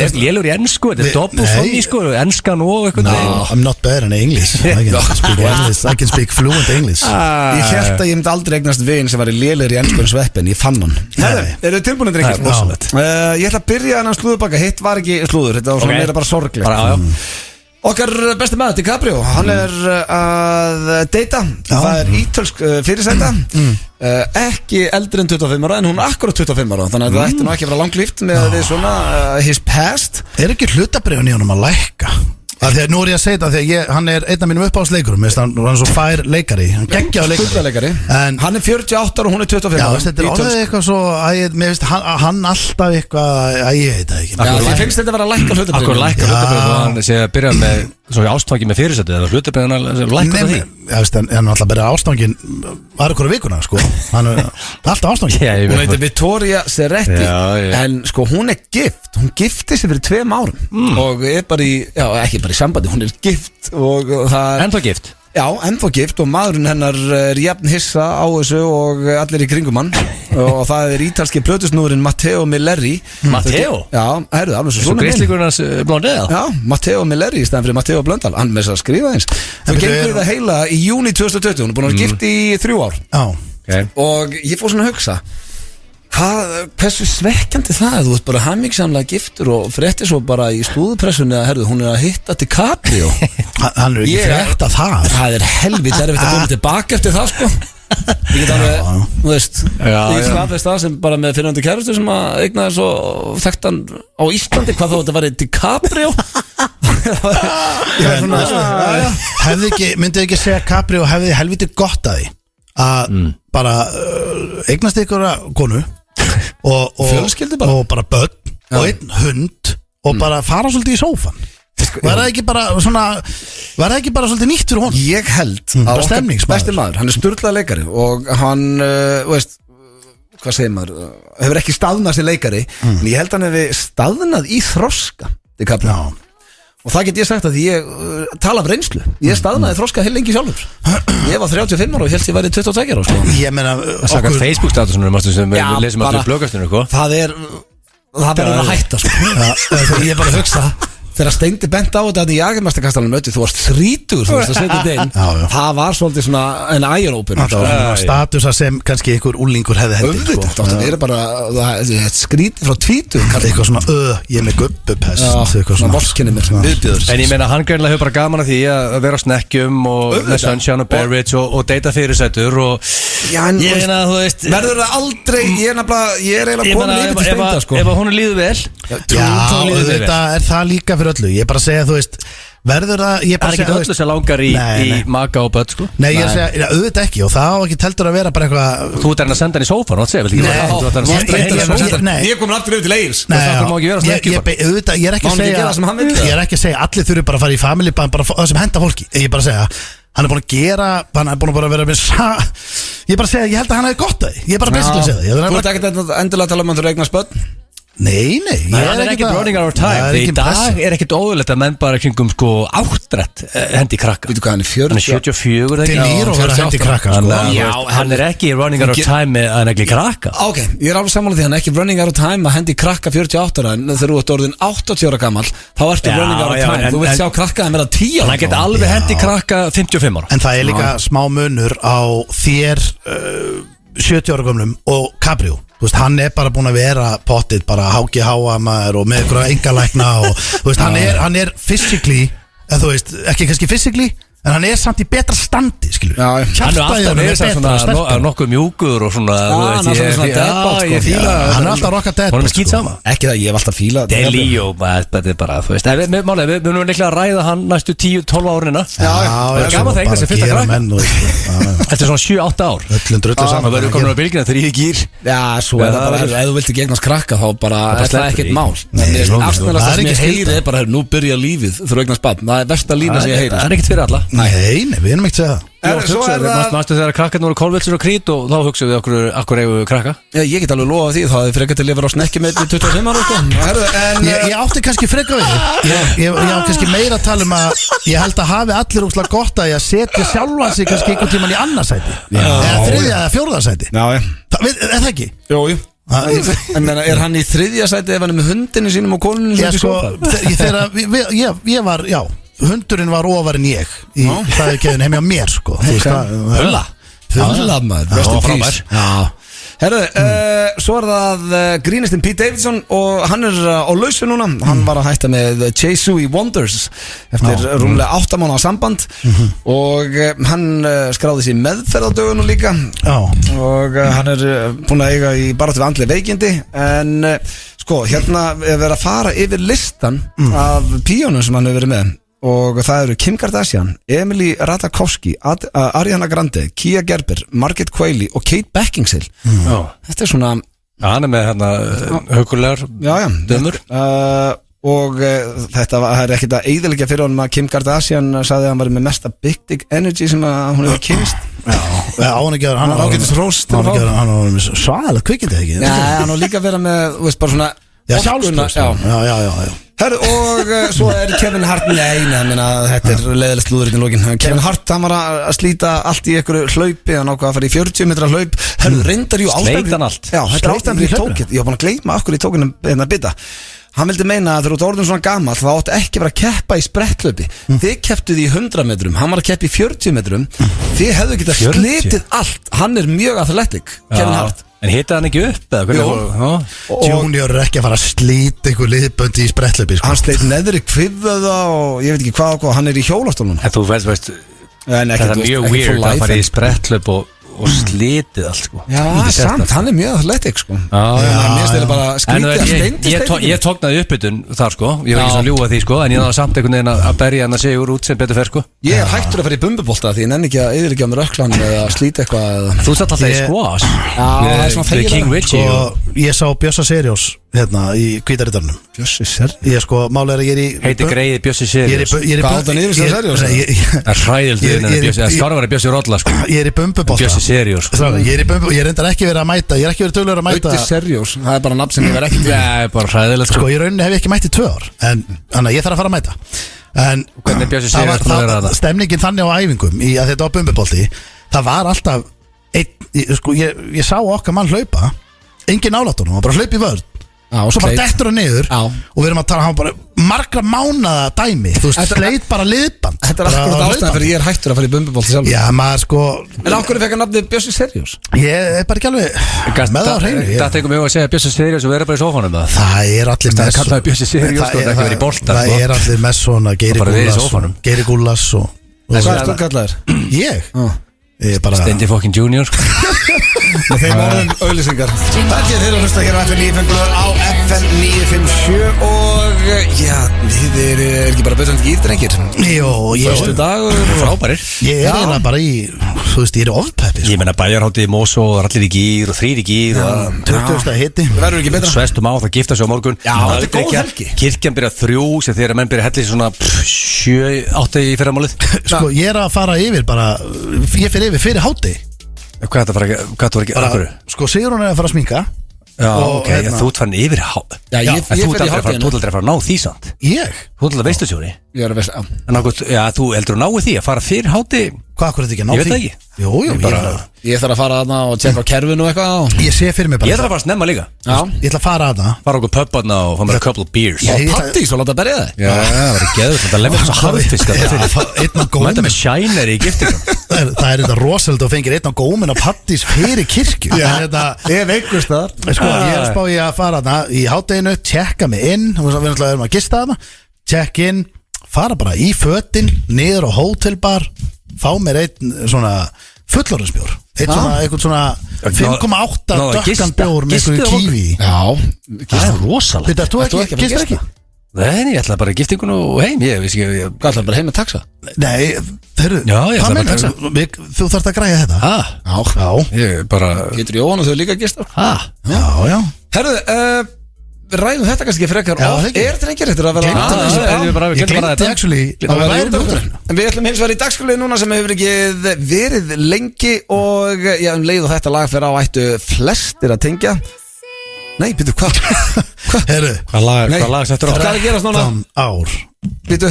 er lélur í ennsku. Þetta er doppelfonni, sko. Ennskan og eitthvað. No, I'm not better in English. I can speak fluent English. Ég held að ég myndi aldrei eignast vin sem var lélur í ennsku en sveppin. Ég fann hann. Eru tilbúin að drengja? Ég ætla að byrja hann slúðubakka. Hitt var ekki slúður. Þetta var svona meira bara sorglegt. Okkar besti maður, DiCaprio, hann er að deyta. Það er ítölsk fyrirsæta. Ekki eldri en 25 ára, en hún er akkurat 25 ára. Þannig að það ætti nú ekki að vera langlíft með því svona his past. Er ekki hlutabréfin í honum að lækka? Þegar nú er ég að segja þetta, þegar hann er einn af mínum uppáhaldsleikurum. Hann er svo fær leikari, hann geggjaður leikari. Hann er 48 ára og hún er 25 ára. Þetta er orðið eitthvað svo, mér finnst hann alltaf eitthvað, ég veit það ekki. Ég finnst þetta að vera að lækka hlutabréfin. Akkur lækka hlutabréfin og hann sé að byrja með svo ástfangi með fyrirsættu, eða hlutabréfin að lækka það því. Hann alltaf byrja ástfangin aðra hverju vikuna, sko. Hann er alltaf ástfangin. Hún heitir Vittoria Serretti, en sko hún er gift. Hún gifti sig fyrir 2 árum og er bara ekki bara í sambandi, hún er gift og það er ennþá gift. Já, ennþá gift og maðurinn hennar er jafn hissa á þessu og allir í kringum hann og það er ítalski plötusnúðurinn Matteo Milleri. Matteo? Já, heyrðu, alveg svo greiðslíkurinn hans blóndið. Já, Matteo Milleri í stæðan fyrir Matteo Blöndal. Hann með þess að skrifa eins. Það gengur það heila í júni 2020. Hún er búin að vera gift í 3 ár. Já. Og ég fór svona að hugsa, hversu svekkjandi það? Þú ert bara hammingsamlega giftur og fréttir svo bara í slúðupressunni að herðu, hún er að hitta DiCaprio. Hann er ekki frétt að það. Það er helvít erfitt að koma tilbaka eftir það, sko. Ég get alveg, þú veist, ég skapist það sem bara með fyrirhandi kærustu sem að eignaði svo þekktan á Íslandi, hvað þá þetta var DiCaprio. Myndið ekki segja Caprio hefði helviti gott að því að bara eignast ykkur konu og bara börn og einn hund og bara fara svolítið í sófan. Var það ekki bara svolítið nýtt fyrir honum? Ég held að okkar besti maður, hann er sturlað leikari og hann, veist, hvað segir maður, hefur ekki staðnað sem leikari, en ég held að hann hefur staðnað í þroska. Og það get ég sagt að því ég tala af reynslu. Ég staðnaði þroska heil lengi sjálfur. Ég var 35 ára og held ég væri 22 ára, sko. Ég meina okkur Facebook-statusunum sem við lesum alltaf í blöggastunum, sko. Það verður að hætta, sko. Ég er bara að hugsa þegar Steindi bent á þetta í Jagermeisterkastalanum þú varst 30, þú veist að setja þetta inn. Það var svolítið svona en eye-open statusa sem kannski einhver úlingur hefði hendi. Það er bara skrítið frá 20 eitthvað svona, ég er með gubbupest svona vorkinni mér sem viðbjöður. En ég meina hann greinlega hefur bara gaman að því að vera á snekkjum og með Sunshine og Barrage og deyta fyrirsætur og ég meina, þú veist, verður það aldrei, ég er eiginlega komin yfir til Steinda, sko. Ef hún líður vel, þetta er það líka fyrir öllu. Ég er bara að segja, þú veist, verður það, ég bara að segja, það er ekki öllu sem langar í maka og börn, sko. Nei, ég er að segja, auðvitað ekki og það á ekki teltur að vera bara eitthvað. Þú ert að senda hann í sófan, þú veist, ég er komin aftur yfir til Egils. Ég er ekki að segja allir þurfi bara að fara í family bara það sem henda fólki. Ég er bara að segja, hann er búin að gera, hann er búin að vera með ég er bara að segja, ég held að hann hefði gott að því. Ég er bara basically að segja það. Þú ert ekkert endilega að tala um hann þurfa að eignast börn? Nei, hann er ekkert running out of time. Í dag er ekkert óðurlegt að menn bara kringum sko áttrætt hendi krakka. Veitu hvað, hann er 40? Hann er 74 Til nýr og verður hendi krakka sko. Já, hann er ekki running out of time að hann ekki krakka. Ok, ég er alveg sammála því, hann er ekki running out of time að hendi krakka 48 ára, en þegar þú ert orðin 80 ára gammal, þá ertu running out of time. Þú vilt sjá krakka að vera 10 ára. Hann geti alveg hendi krakka 55 ára. En það er líka smá munur á þér 70 ára gömlum og Cabrio. Þú veist, hann er bara búin að vera pottið, bara HGH maður og með einhverja engalækna og þú veist, hann er physically, eða þú veist, ekki kannski physically, en hann er samt í betra standi, skilur. Hann er alltaf verið svona nokkuð mjúkur og svona, hann er svona deadbot, ég fíla. Hann er alltaf rocka deadbot. Hann er skýt sama. Ekki það, ég hef alltaf fílað Delíó, þetta er bara, þú veist. Málega, við munum líklega að ræða hann næstu 10-12 árina. Já, gaman það einhvers sem fyrsta krakka. Þetta er svona 7-8 ár. Öllum drullu saman. Það verður komin á bylgina 3 gýr. Já, svo er það bara, ef þú vilt ekki eignast krakka, þá bara er það ekkert mál. Afsnæðast sem ég heyri er bara, nú byrja lífið þurfa eignast barn. Það er versta lína sem ég heyri. Það er ekkert fyrir alla. Nei, við erum ekkert að segja það. Mástu þegar krakkarnir voru Kolvitsur og Krít og þá hugsaðu við okkur eigum við krakka. Ég get alveg lofa því, þá hefði frekar til að vera á snekki með 25 ára sko. Ég átti kannski frekar við Ég á kannski meira að tala um að ég held að hafi allir úrslega gott að setja sjálfan sig kannski einhvern tíman í annarsæti eða þriðja eða fjórðarsæti. Er það ekki? Jú Er hann í þriðja sæti ef hann er með hundinu sínum og koninu sínum? Ég var, já, hundurinn var ofar en ég í fæðikeðin heim hjá mér sko. Hulla maður, bestu prís. Herðu, svo er það grínistinn Pete Davidson og hann er á lausu núna. Hann var að hætta með Jesu Wonders eftir rúmlega 8 mánaða samband og hann skráði sér meðferð á dögunum líka og hann er búin að eiga í baráttu við andleg veikindi en sko, hérna er verið að fara yfir listan af píónum sem hann hefur verið með og það eru Kim Kardashian, Emily Ratajkowski, Ariana Grande, Kia Gerber, Margaret Qualley og Kate Beckinsale. Þetta er svona hann er með hérna hugulegar dömur og þetta er ekkert að eyðileggja fyrir honum að Kim Kardashian sagði að hann var með mesta big dick energy sem hún hefur kynst. Hann var ágætis róst, hann var með svaðalegt kvikindi ekki. Hann var líka verið með, veist, bara svona sjálfstöðst. Já. Herru, og svo er Kevin Hart þetta er leiðilegt lúðurinn í lókin. Kevin Hart, hann var að slíta allt í einhverju hlaupi, hann ákvað að fara í 40 metra hlaup. Herru, reyndar sleit hann allt. Já, þetta er ástæðan fyrir tókið. Ég var búin að gleyma okkur í tókinu hérna að bita. Hann vildi meina að þegar þú ert orðin svona gamall þá áttu ekki vera að keppa í spretthlaupi. Þið kepptuð í 100 metrum, hann var að keppa í 40 metrum. Þið hefðu getað slitið allt. Hann er mjög athletic, Kevin Hart. En hitaði hann ekki upp eða? Junior er ekki að fara að slíta einhver liðböndi í spretthlaupi sko. Hann sleit neðri kviföða og ég veit ekki hvað og hvað. Hann er í hjólastólunum. En þú veist þetta er mjög weird að fara í spretthlaup og slitið allt sko. Já, samt, hann er mjög athletic sko. Mér stæði bara skrítið. Ég tóknaði uppbytun þar sko. Ég var ekki svo ljúa því sko. En ég náði samt einhvern veginn að berja hann að segja úr út sem betur fer sko. Ég er hættur að fara í bumbubolta því ég nenni ekki að eyðileggja mér ökklan eða slíta eitthvað. Þú satt alltaf í squash. Það er svona þægilega. Ég sá Bjössa Seriós hérna í Hvítariddarnum. Bjössi Seriós? Ég sko, málega er ég í heiti greiði Bjössi Seriós. Hvað átt hann yfir sig Seriós? Það er hræðild skarvar er Bjössi Rolla sko. Ég er í bumbubolta. Bjössi Seriós. Ég er í bumbubolta. Ég reyndar ekki verið að mæta. Ég er ekki verið duglegur að mæta. Bjössi Seriós, það er bara nafn sem ég verð ekki. Já, bara hræðilegt sko. Í rauninni hef ég ekki mætt í 2 ár. En þannig að ég þarf að fara að mæta. En hvernig er Bjössi Seriós búin að vera það? Stemningin þannig á æfingum í að þetta var bumbubolti. Það var alltaf sko, ég sá okkar mann hlaupa. Engin nálætt honum, hann bara hlaup í vörn. Og svo bara dettur hann niður og við erum að tala hann bara margra mánaða dæmi. Þú veist, sleit bara liðband. Þetta er akkurat ástæðan fyrir ég er hættur að fara í bumbubolti sjálf. Já, maður sko. En á hverju fekk hann nafnið Bjössi Seriós? Ég er bara ekki alveg með það á hreinu. Það tekur mig að segja Bjössi Seriós og vera bara í sófanum. Það er allir með það kallaði Bjössi Seriós og það ekki verið í bolta. Það er allir með svona Geiri Gúlas og hvað er þú kallaðir? Ég er bara Steindi fucking Junior með þeim orðum auðlýsingar. Takk ég þeir að hlusta hér á FM 957 á FM 957 og já, þið er ekki bara betur en gýrdrengir. Jó, fyrstu dagur frábærir. Ég er eiginlega bara í, þú veist, ég er ofpeppi Ég menna bæjarháttið í Mosó og allir í gýr og 3 í gýr 20. hitti. Það verður ekki betra. Svestum á það gifta sig á morgun. Já, þetta er góð helgi. Kirkjan byrja 3 sem þegar menn byrja helli svona 7-8 í fyrramálið. Sko, ég er að fara yfir bara, ég fyrir yfir fyrir hátti. Hvað þú var ekki, af hverju? Sko, Sigrún er að fara að sminka Já, ok, þú ert farin yfir Já, ég fer í hátteginu. Þú ert aldrei að fara að ná því samt Ég? Þú ert aldrei veistlustjóri Ég er að veist, En ákvæmt, já, þú heldur að náu því að fara fyrir háti Hvað, hvað er þetta ekki að ná Ég veit því? það ekki. Jú, Ég þarf að fara þarna og tjekka á kerfinu og eitthvað ég sé fyrir mig bara Ég þarf að fara að snemma líka Já, Ég ætla að fara að það Fara okkur pub þarna og fá mér a couple of beers Já. og Ég- pattís og láta berja það Já, það var geður Þetta lemur þess að harðfiska Einn á Mæta gómin með shiner í giftingum Það er þetta rosalega og fengir einn á gómin á pattís fyrir kirkju Ég er veikust þar Sko, ég er að spá ég að fara þarna í hátteginu, tjekka mig inn og við náttúrulega erum að gista þarna check in, fara bara í fötin niður á hótelbar fá mér einn svona fullorðinsbjór eitthvað svona 5,8 Náðu að dökkan gista. bjór með Gistu einhverju á kífi í. Já, Það er rosalega Þetta, þú Ert þú ekki að fara gistir að ekki? Nei, ég ætla bara að giftingun og heim Ég veist ekki hvað ætlar bara heim með taxa? Nei, þeirru, Já, ég ætla bara að þú þarft að græja þetta Ah, Já, ég bara Getur Jóhann og þau líka gistar? já Herðu, við ræðum þetta kannski frekar Já, of. það ekki. Er drengir eftir að vera Gleymdi aðeins- þessu. Já. Ég glemdi actually að að vera væri í útvarpinu. útvarpinu. En við ætlum hins vegar í dagskrálið núna sem hefur ekki verið lengi og já, leið og þetta lag fyrir á ættu flestir að tengja. Nei, byrju, hvað? Herru, Hvað lag settur á? Hvað er að gerast núna? 15 ár Byrju,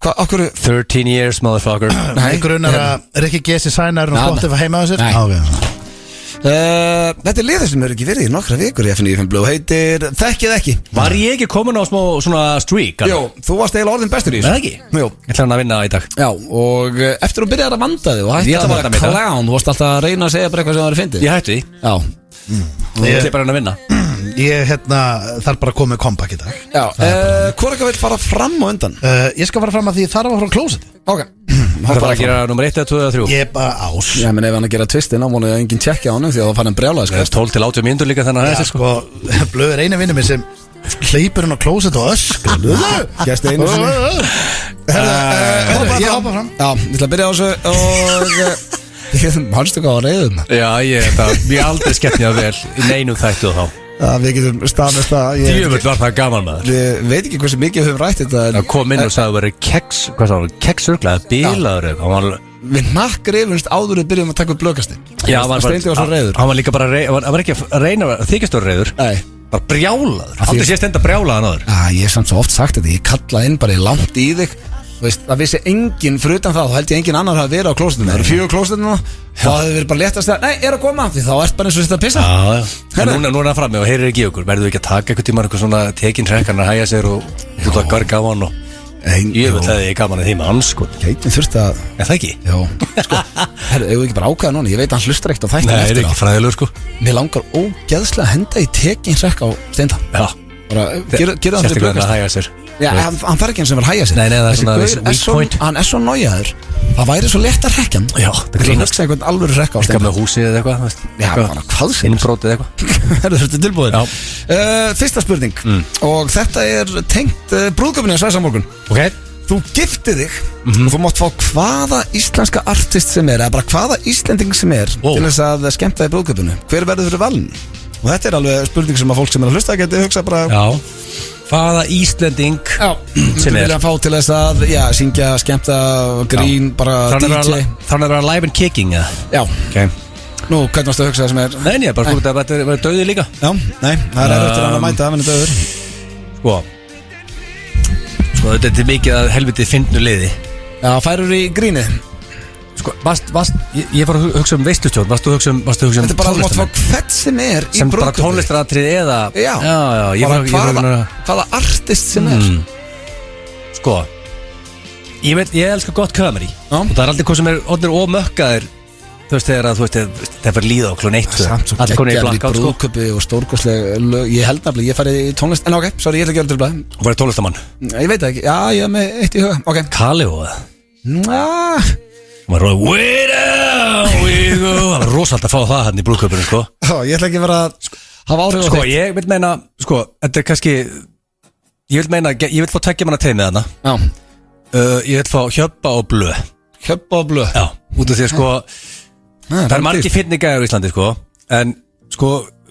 hvað, okkur 13 years, motherfucker Nei, grunar að Rikki G.S. Sænar og Nei, Spotify heima á sér Nei. Ok. Þetta er liður sem hefur ekki verið í nokkra vikur í FNÍFM Blue heitir Þekkið ekki. Var ég ekki komin á smá svona streak? Jó, þú varst eiginlega orðin bestur í Er það þessu. ekki? Jú. Ég ætla hann að vinna í dag Já, og eftir þú byrjar að vanda þig og hætti Ég ætla að að vera vanda mig, clown, þú varst alltaf að reyna að segja bara eitthvað sem það er fyndið. Ég hætti því Já, Ég ætla bara hann að vinna Ég þarf bara að koma með comeback í dag já. Hvor ekki vil fara fram og undan? Ég skal fara fram að því ég þarf að fara á klósetti Ok. Það er bara að gera nummer 1, 2 eða 3 Ég er bara ás Já, menn ef hann að gera tvistin á múnu enginn tjekkja á hann því að það fann hann brjálaði Það er 12 til 80 mínútur líka þannig að Já, þessi sko sko, Blöð er einu vinnu minn sem hleypur hún á klósett og öskar Gæst einu sinni Ég hoppa fram Já, ég ætla að byrja á þessu og mannstu hvað á reyðum Já, ég aldrei skemmt mér vel í neinum þættu og þá Við getum staðnest að Djöfull var það gaman maður Ég veit ekki hversu mikið við höfum rætt þetta Það kom inn og sagði að vera keks Hvað sagði hann? Keksörglaði, bílaður eitthvað Við nakkur yfirnst áður við byrjum að taka upp blökasti Já, hann Steindi var svo reyður Hann var líka bara hann var ekki að reyna að þykjast vera reyður Nei Bara brjálaður Aldrei sést enda brjálaðan áður Ég hef samt svo oft sagt þetta Ég kalla inn bara í langt í þig Veist, það vissi enginn fyrir utan það þá held ég enginn annar hafi verið á klósetinu það eru 4 klósetinu þá hafði verið bara léttast að nei, er að koma því þá ert bara eins og þetta að pissa En núna er það frammi og heyrir ekki í okkur Verður ekki að taka eitthvað tíma eitthvað svona tekin trekkan að hæja sér og þú það gar gaman og ég veit það ég gaman að því með hans sko Geitin þurfti að Er það ekki? já sko herru eigum við ekki bara ákvæða núna ég veit að hann hlustar ekkert á þættin Nei, er eftir ekki á fræðilegur sko mér langar ógeðslega að henda í tekin trekk á Steinda Já bara gera það fyrir Sérstaklega að blökast hæja sér já hann fær ekki eins sem vil hæja sér Nei, það er Þessi svona gaur þessi weak svo- point. hann er svo nájaður það væri svo létt að rekja hann Já, það grínast einhvern alvöru rekka á Eitthvað Steinda með húsið eða eitthvað þú veist. já Eitthvað. bara hvað sem Innbrótið eitthvað Herru, þetta er tilbúin Já. Fyrsta spurning og þetta er tengt brúðgöfni á Sæsamorgun Ok þú giftið þig og þú mátt fá hvaða íslenska artist sem er eða bara hvaða íslending sem er Ó. til þess að skemmta í brúðgöfninu hver verður fyrir valin og þetta er alveg spurning sem að fólk sem er að hlusta geti hugsa bara Já Hvaða Íslending sem er vilja fá til þess að já, syngja, skemmta, grín bara DJ Þannig að vera live and kicking eða? já, Ok nú hvernig varstu að hugsa það sem er Nei, ég bara fór þetta að vera döði líka já, nei, það er eftir hann að mæta að vinna döður Sko, þetta er mikið að helviti fyndnu liði já, færur í grínið Sko, ég var að hugsa um veistustjórn Varstu að hugsa um þetta er bara að þú mátt fá tónlistarmenn? hvert sem er í Sem bara brúðkaupi. tónlistaratrið eða Já, ég bara var hvaða artist sem er Sko Ég elskar gott comedy Já. Og það er aldrei hvað sem er orðnir ómökkaðir Þú veist þegar að það fyrir líða á klun 1 samt svo Allir konið í geggjaður í blackout sko brúðköpi og stórkostleg lög ég held nefnilega, ég farið í tónlist en ok, sorry, ég ætla ekki að gera til Og verið tónlistamann ég veit það ekki, já, ég er með eitt í huga ok, Kali og það Hún var róið Way down we go Það var rosalega að fá það hann í brúðköpunum sko ég ætla ekki að vera að hafa áhrif á Sko þig ég vil meina Sko þetta er kannski Ég vil fá tveggja manna teimið hana já, Ég vil fá Hjöbba og Blö Hjöbba og Blö Já Út af því að sko Það er margir fyrni gæjar í Íslandi sko En sko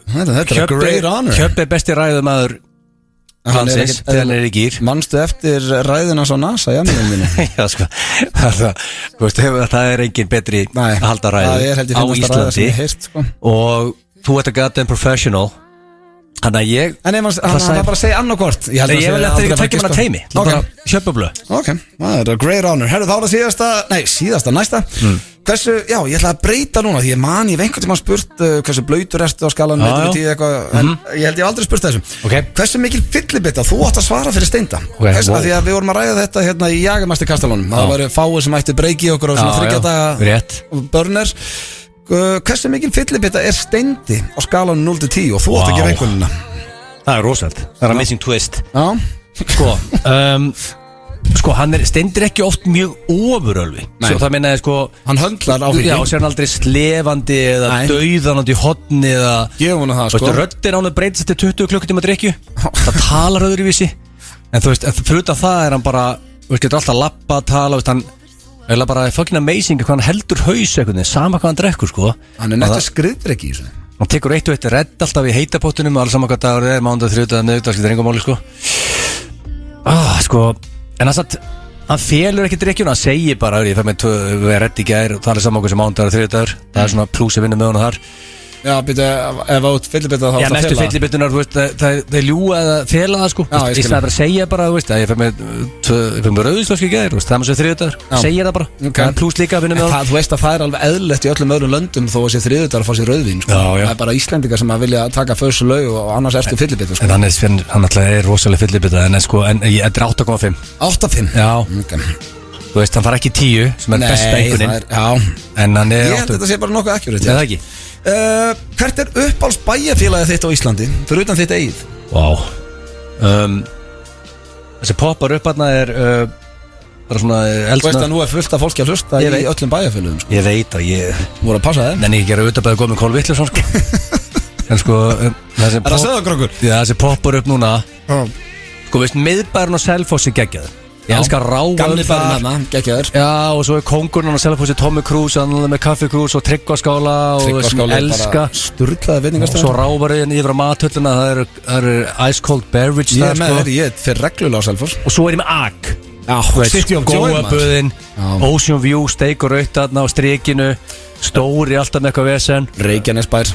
þetta er a great honor Hjöbbi er besti ræðumaður landsins Þegar hann er í gýr manstu eftir ræðina svo NASA Já sko Það er engin betri Nei, að halda ræðu það er held ég á finnast að ræða sem Íslandi ég heirt sko. Og þú ert að goddamn professional Þannig að ég En ef hann bara segja annarkort Ég vil eftir ekki tekja mér að teimi Sjöpublu Ok, það er a great honor Herru, þá er það síðasta, næsta Hversu, já, ég ætla að breyta núna Því ég einhvern tímann spurt hversu blautur ertu á skalanum En ég held ég aldrei spurt þessum Hversu mikil fyllibitta þú átt að svara fyrir Steinda Því að við vorum að ræða þetta hérna í Jagermeister kastalónum Það var fáið sem ætti breyki okkur á svona 3 daga burners Hversu mikil fyllibitta er Steindi á skalanum 0-10 og þú átt að gefa einhvernina Það er rosalega, það er amazing twist Já Sko, Steindir ekki oft mjög ofurölvi Svo það meina ég Hann höndlar áfengi Já, og sér hann aldrei slefandi eða dauðanandi í hotni eða Gefum hún það Röddin án að breytast til 20 klukkutíma drikju Það talar öðruvísi En þú veist, fyrir utan það er hann bara Þú veist, getur alltaf lappa að tala Hann er bara fucking amazing Hvað hann heldur haus eitthvað Sama hvað hann drekkur, Hann er nættu skriðdrykki í þessu Hann tekur 1 og 1 redd alltaf í heitapottunum Alls saman hvað dagur er, mándag, þriðjudag, miðvikudag Skilur engum máli, En hann félur ekki drikkjuna, hann segir bara ég fær með 2 redd í gær og það er saman okkur sem mándagur og þriðjudagur Það er svona plús að vinna með honum þar Já, byrju, ef átt fyllibita þá Já, mestu fyllibitunar, þú veist, það er ljúa eða fela það, sko Í snæður að segja bara, þú veist, að ég fær með rauðslösku í gær, það er með svo þriðjudagur Segir það bara, það er plús líka að vinna með honum Þú veist að það er alveg eðlilegt í öllum öðrum löndum þó að sé þriðjudagur að fá sér rauðvín, sko Það er bara Íslendingar sem að vilja taka förstu laug og annars ertu fyllibita, sko En hann alltaf er rosalega fyllibita, en þetta er 8,5 8,5? Já Þú veist, hann far ekki 10, sem er besta einhvernin En hann er 8 Ég held að þetta sé bara nokkuð accurate Eða ekki Hvert er uppáhalds bæjarfélagið þitt á Íslandi? Fyrir utan þitt eigið Vá Þessi poppar upp aðna er bara svona Þú veist að nú er fullt af fólki að hlusta í öllum bæjarfélagum, sko Ég veit að ég voru að passa þeim En ég gera utabæði góð með Kól Vittlusson, sko En sko Er það söðakrókur? Já, þessi poppar upp núna Sko, veist, miðbærin og Selfossi geggjaður Ég elskar ráa Gamli bærin hana, geggjaður Já, og svo er kóngurinn á Selfossi Tommy Cruise, hann með Kaffi Cruise og Tryggvaskála og elska Sturlaði vinningastöð Svo rávarinn yfir á mathölluna, það eru Ice Cold Beverage Ég er með þér, ég fyrir reglulega á Selfoss Og svo er ég með AG City of Joy, Góaböðin, Ocean View, steik og raut þarna á strikinu Stóri alltaf með eitthvað vesen Reykjanesbær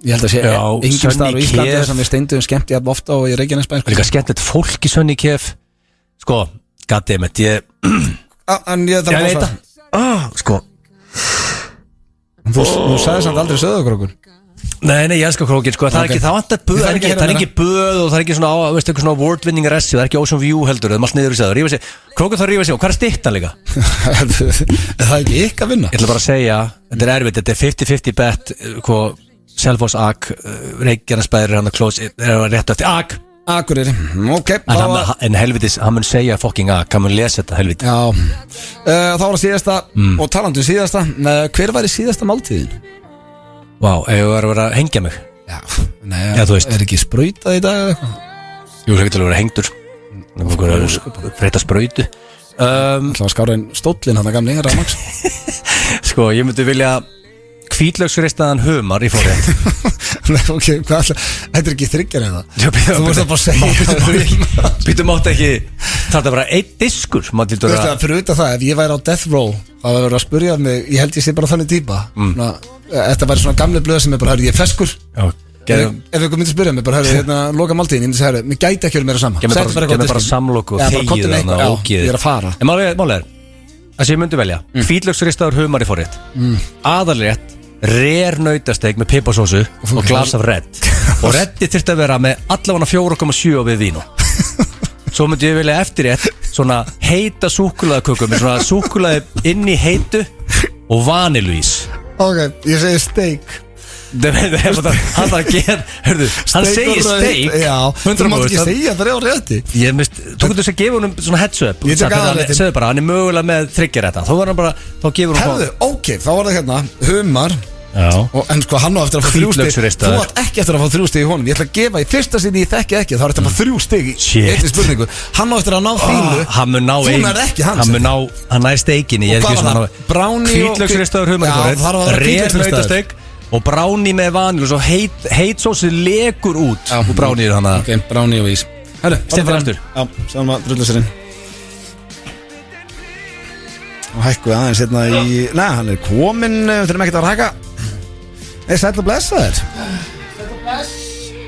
Ég held að sé engin staðar á Íslandi sem við steindum skemmt jafn ofta og í Reykjanesbær Líka skemmt þetta fólk í Sönni Kef Sko, goddammit, En ég þarf að veit það Sko Þú sagði samt aldrei söðakrókur Nei, ég elskar krókin, sko Það er ekki, það vantar böð Það er ekki böð og það er ekki svona Veist, eitthvað svona award-winning ressi Það er ekki Ocean View heldur Það er allt niður í segður Krókin þarf að rífa sig Og hvað er stittan líka? Það er ekki ykkur að vinna Ég ætla bara að segja Þetta er erfitt Þetta er 50-50 bet Selfoss, AG, Reykjanesbær Hann að close rétt eftir AG Akureyri, ok En helvitis, hann mun segja fucking AG Hann mun lesa þetta helviti Já Þá var það síðasta Og talandu síðasta Hver var í síðasta máltíðin? Vá, ef ég var að vera að hengja mig Já, nei, er ekki sprautað í dag eða eitthvað? Jú, það getur að vera hengdur Freyta sprautu Það var skára einn stóllin hann að gamli Ramax Sko, ég myndi vilja Hvítlaugsristaðan humar í fórið Nei, ok, þetta er ekki þryggjar eða Þú vorst að bara segja Býtum átt ekki Það er bara einn diskur Þú veist að fyrir auðvitað það, ef ég væri á death row þá hefur verið að spyrja mig, ég held ég sé bara þannig típa Þetta væri svona gamli blöð sem er bara, hörru, ég er feskur Ef ykkur myndi spyrja mig, bara, hörru, hérna, loka máltíðin Ég myndi segja, hörru, mér gæti ekki verið meira sama Gemmi bara samloku og þegið þannig og ógeðið Ég er að fara En málið er, þess að ég myndi velja Hvítlaugsristaður humar í fórið Aðalrétt rare nautasteik með piparsósu og glas af redd og reddi þurfti að vera með allavega 4,7 við vín svo myndi ég vilja eftirrétt svona heita súkkulaðaköku með svona súkkulaði inn í heitu og vanilvís Ok, ég segi steik hann þarf að gera hann segir steik Já, þú mátt ekki segja það er á rétti þú getur þess að gefa honum svona heads up segðu bara, hann er mögulega með þryggjar þetta þá gefur hann Herðu, ok, þá var það hérna humar en sko hann á eftir að fá 3 stig þú átt ekki eftir að fá 3 stig í honum ég ætla að gefa í fyrsta sinni ég þekki ekki þá er þetta að fá 3 stig í einni spurningu hann á eftir að ná þínu þú nær ekki hans hann nær steikinni hvítlaugsristaður humar rare nautasteik og brownie með vanil og svo heit sósi legur út og brownie er hann ok, brownie og ís herru, stefnir aftur já, sjáum að drullu sér inn og hækku við aðeins hérna í hann er kominn, við þurfum ekkert að hækka sæll og blessa þér sæll og bless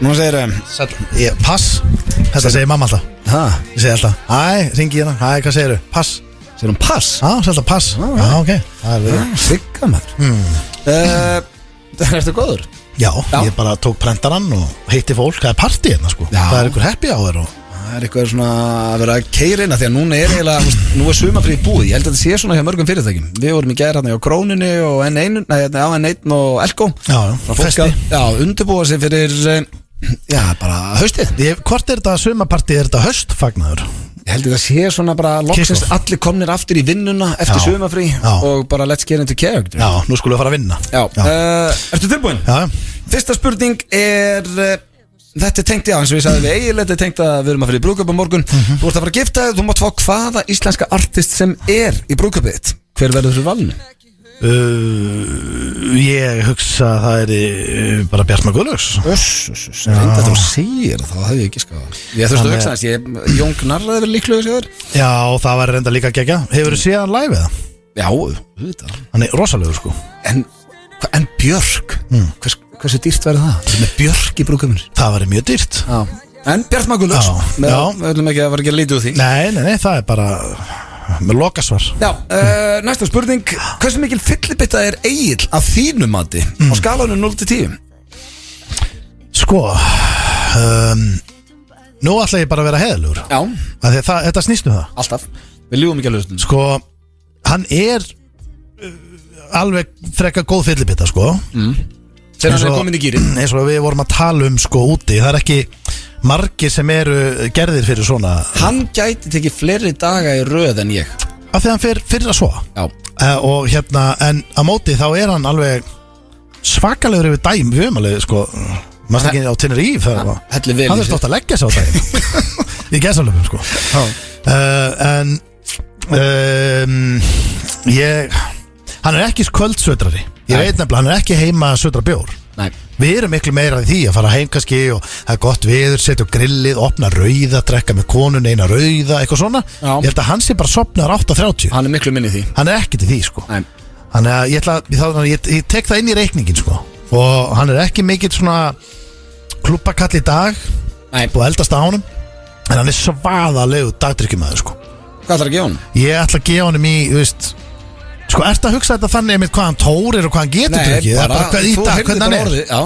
Nú segir Pass, þetta segir mamma alltaf. Ég segi alltaf, hæ, ringi hérna, hæ, hvað segirðu? Pass. Segir hún pass? Já, segir alltaf pass. Já, ok. Það verið. Sigga maður. Það ertu góður? Já, ég bara tók prentarann og heitti fólk. Það er partí hérna, sko. Já. Það er einhver happy hour og Það eitthvað svona að vera að keyra inn, því að núna eiginlega, nú sumarfrí búið. Ég held að þetta sé svona hjá mörgum fyrirtækjum. Við vorum í gær hérna hjá Króninni og N1 og Elko. Já, festi. Já, undirbúa sig fyrir, bara haustið. Hvort er þetta sumarpartí, er þetta haustfagnaður? Ég held að það sé svona bara loksins allir komnir aftur í vinnuna eftir sumarfrí og bara let's get into character. Já, nú skulum við fara að vinna. Ertu tilbúin? Já. Fyrsta spurning þetta er tengt, eins og ég sagði við Egil, þetta er tengt að við erum að fyrir í brúðkaup á morgun. Þú ert að fara að gifta þig, þú mátt fá hvaða íslenska artist sem er í brúðkaupið þitt. Hver verður fyrir valinu? Ég hugsa að það er bara Bjartmar Guðlaugs. Reynda þú segir það hefði ég ekki skafað. Ég þurfti að hugsa þess, Jón Gnarr hefur líklega sér. Já, það var reynda líka gegja. Hefur þú séð hann live eða? Já, auðvitað. Hann er rosalegur sko. En Björk, hversu dýrt verður það? Með Björk í brúðkaupinu? Það var mjög dýrt. Já. En Bjartmar Guðlaugs, við ætlum ekki að vera að gera lítið úr því. Nei, það er bara með lokasvar. Já, næsta spurning. Hversu mikil fyllibitta er Egil að þínu mati á skalanum 0-10? Sko nú ætla ég bara að vera heiðalugur. Já. Þetta snýst það. Alltaf, við ljúgum ekki að hlusta. Sko, hann er alveg frekka góð fyllibitta sko. Þegar hann er komin í gýrin. Eins og við vorum að tala sko úti. Það er ekki margir sem eru gerðir fyrir svona. Hann gæti tekið fleiri daga í röð en ég. Af því hann fyrir að svo. Já. Og en á móti þá er hann alveg svakalegur yfir dæm. Við höfum alveg sko maður ekki á Tenerife. Helli vel. Hann þurfti átt að leggja sig á dæm. Í gæsalöfum sko. Hann er ekki kvöldsötrari. Ég veit nefnilega, hann er ekki heima að sötra bjór. Nei. Við erum miklu meira í því að fara heim kannski og það er gott viður, setja á grillið, opna rauða, drekka með konun eina rauða, eitthvað svona. Já. Ég held að hann sé bara sopnar 8:30. Hann er miklu minni í því. Hann er ekki til því sko. Nei. Þannig að ég tek það inn í reikningin sko. Og hann er ekki mikill svona klubbakall í dag. Nei. Og eldast á honum. En hann er svaðalegu dagdrykkjumaður sko. Hvað ætlar að gefa honum? Ég ætla að gefa honum í, þú veist, sko, ertu að hugsa þetta þannig með hvað hann tórir og hvað hann getur drukkið? Nei, bara, þú heyrði bara orðið, já,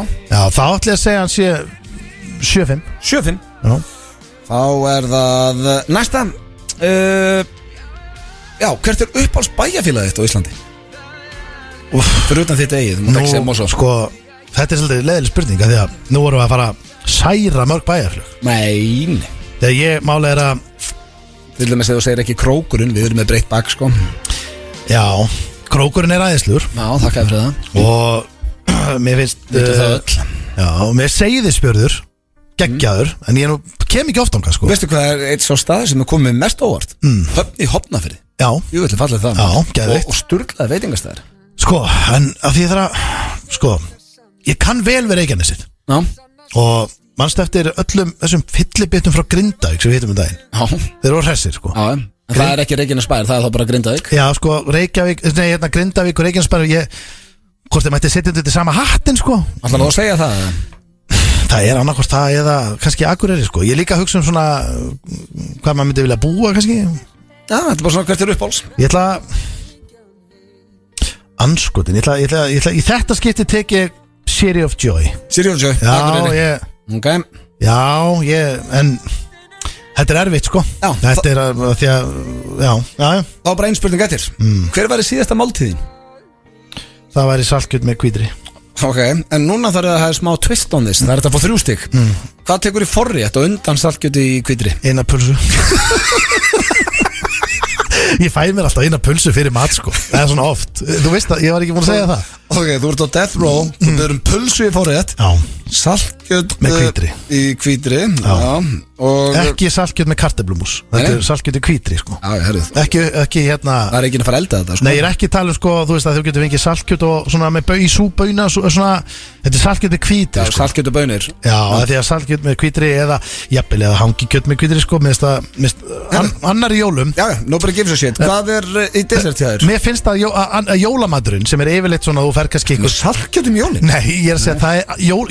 þá ætla ég að segja hann sé 7-5. 7-5? Já. Þá er það næsta. Já, hvert er uppáhalds bæjarfélagið þitt á Íslandi? Fyrir utan þitt eigið, þú mátt ekki segja Mosó. Sko, þetta er svolítið leiðileg spurning, því að nú vorum við að fara að særa mörg bæjarflug. Nei. Þegar ég máli er að til dæmis að þú segir ekki Krókurinn, við erum með breitt bak sko. Já, Krókurinn er æðislegur. Já, þakka fyrir það. Og mér finnst það öll. Já, og mér Seyðisfjörður geggjaður, en ég kem ekki oft ánga sko. Veistu hvað er eitt svo staður sem er komið mest óvart? Höfn í Hofnafirði. Já. Jú, ætli fallið það. Já, geðveikt. Og sturlaði veitingastæðir. Sko, en af því það sko, ég kann vel við Reykjanesið. Já. Og manstu eftir öllum þessum fyllibittum frá Grindavík sem við hittum daginn. Já. Þeir eru hressir sko. Já, en það er ekki Reykjanesbær, það er þá bara Grindavík. Já, sko, Grindavík og Reykjanesbær hvort þeir mætti setja þetta í sama hattin sko. Ætlar þú að segja það? Það er annarkvort það eða kannski Akureyri sko. Ég líka að hugsa svona hvað maður myndi vilja búa kannski. Já, þetta er bara svona hvert er uppáhalds. Ég ætla anskotin, ég ætla í þetta skipti tek ég City of Joy. City of Joy, Akureyri. Okay. Já, en þetta er erfitt sko. Já, þetta er því að já. Þá bara ein spurning eftir. Hver var í síðasta máltíðin? Það var í saltkjöt með hvítri. Ok, en núna þarf það að hafa smá twist on this. Það er þetta að fá 3 stig. Hvað tekur í forrétt og undan saltkjöt í hvítri? Eina pulsu. Ég fæ mér alltaf eina pulsu fyrir mat sko. Það er svona oft. Þú veist að ég var ekki búin að segja það. Ok, þú ert á death row. Þú erum pulsu í forrétt. Já. Saltkjöt með hvítri. Í hvítri. Já. Og ekki saltkjöt með kartöflumús. Þetta er saltkjöt í hvítri sko. Já, ég herrið. Ekki hérna. Það er ekki að fara elda þetta sko. Nei, ég er ekki að tala sko, þú veist að þú getur fengið saltkjöt og svona með súbauna svona. Þetta er saltkjöt með hvítri sko. Saltkjöt og baunir. Já, því að saltkjöt með hvítri eða jafnvel eða hangikjöt með hvítri sko. Annar í jólum. Já, nobody gives a shit. Hvað er í dessert hjá þér? Mér finnst að jólamaturinn sem er yfirleitt svona þú fer kannski saltkjöt jólin? Nei, ég er að segja það er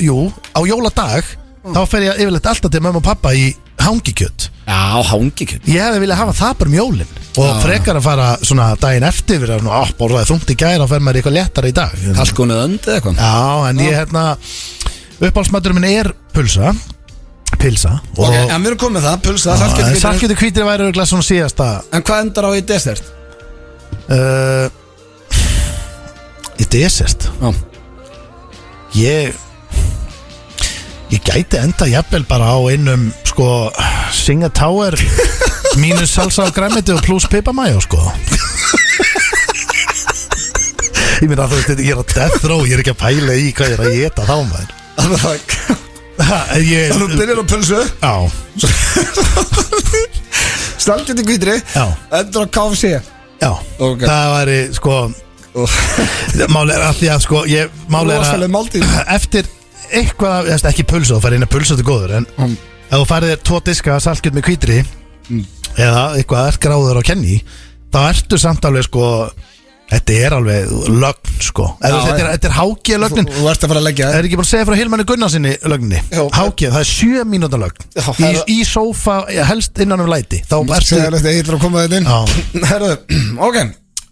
jú, á jóladag þá fer ég yfirleitt alltaf til mömmu og pappa í hangikjöt. Já, hangikjöt. Ég hefði viljað hafa það bara jólin og frekar að fara svona daginn eftir við að borðaði þungt í gær og fer maður eitthvað léttara í dag. Kalkun eða önd eða eitthvað. Já, en ég uppáhaldsmaturinn minn er pilsa. Ok, en við erum komið með það, pulsa, saltkjöti hvítri væri örugglega svona síðasta. En hvað endar á í dessert? Í dessert? Já. Ég gæti enda jafnvel bara á einum sko Singa Tower mínus salsa og græmiti og pluss pipamæjó sko. Ég meina þú veist, ég er á death row, ég er ekki að pæla í hvað ég er að geta þá maður. Þannig að þú byrjar á pulsu. Já. Saltkjöti hvítri. Já. Endur á KFC. Já, okay. Það væri sko máli er að því að sko máli er að eftir eitthvað, ekki pulsu, þú færði inn að pulsu þetta góður, en ef þú færði þér 2 diska saltkjöt með hvítri eða eitthvað gráður á kenni, þá ertu samt alveg sko, þetta er alveg lögn sko, þetta er hági lögnin. Þú ert að fara að leggja. Er ekki bara að segja frá Hilmani Gunnarsinni lögninni? Hági, það er 7 mínúta lögn í sófa, helst innan læti. Þá ertu segja ég ætla að koma þetta inn. Herðu, ok.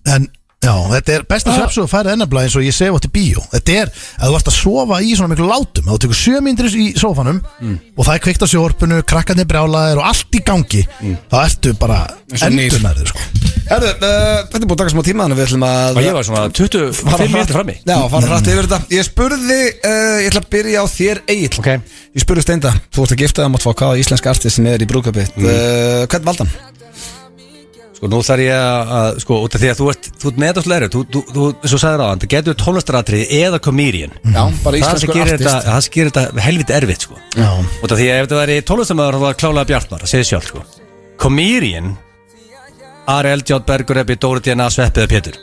En já, þetta er besta svefnsu að færa ennabla eins og ég sef átt í bíó. Þetta er að þú varst að sofa í svona miklu látum, að þú tekur 7 mínútur í sófanum og það er kveikt á sjónvarpinu, krakkarnir brjálaðir og allt í gangi, þá ertu bara endur með þér sko. Herðu, þetta er búin að taka smá tíma, þannig við ætlum að ég var svona 25 mínútur frammi. Já, fara hrætt yfir þetta. Ég spurði, ég ætla að byrja á þér Egill. Okay. Ég spurði Steinda, þú ert að gifta það, mátt fá hvaða íslenska artist sem er í brúðkaupið. Hvern valdi hann? Sko nú þarf ég að sko út af því að þú ert meðalslegur, þú svo sagðir á hann, það getur tónlistaratriði eða comedian. Já, bara íslenskur artist. Það gerir þetta helviti erfitt sko. Já. Út af því að ef þetta væri tónlistarmaður þá var klálega Bjartmar, það segir sjálf sko. Comedian, Ari Eldjátt, Bergur Ebbi, Dóri DNA, Sveppi eða Pétur.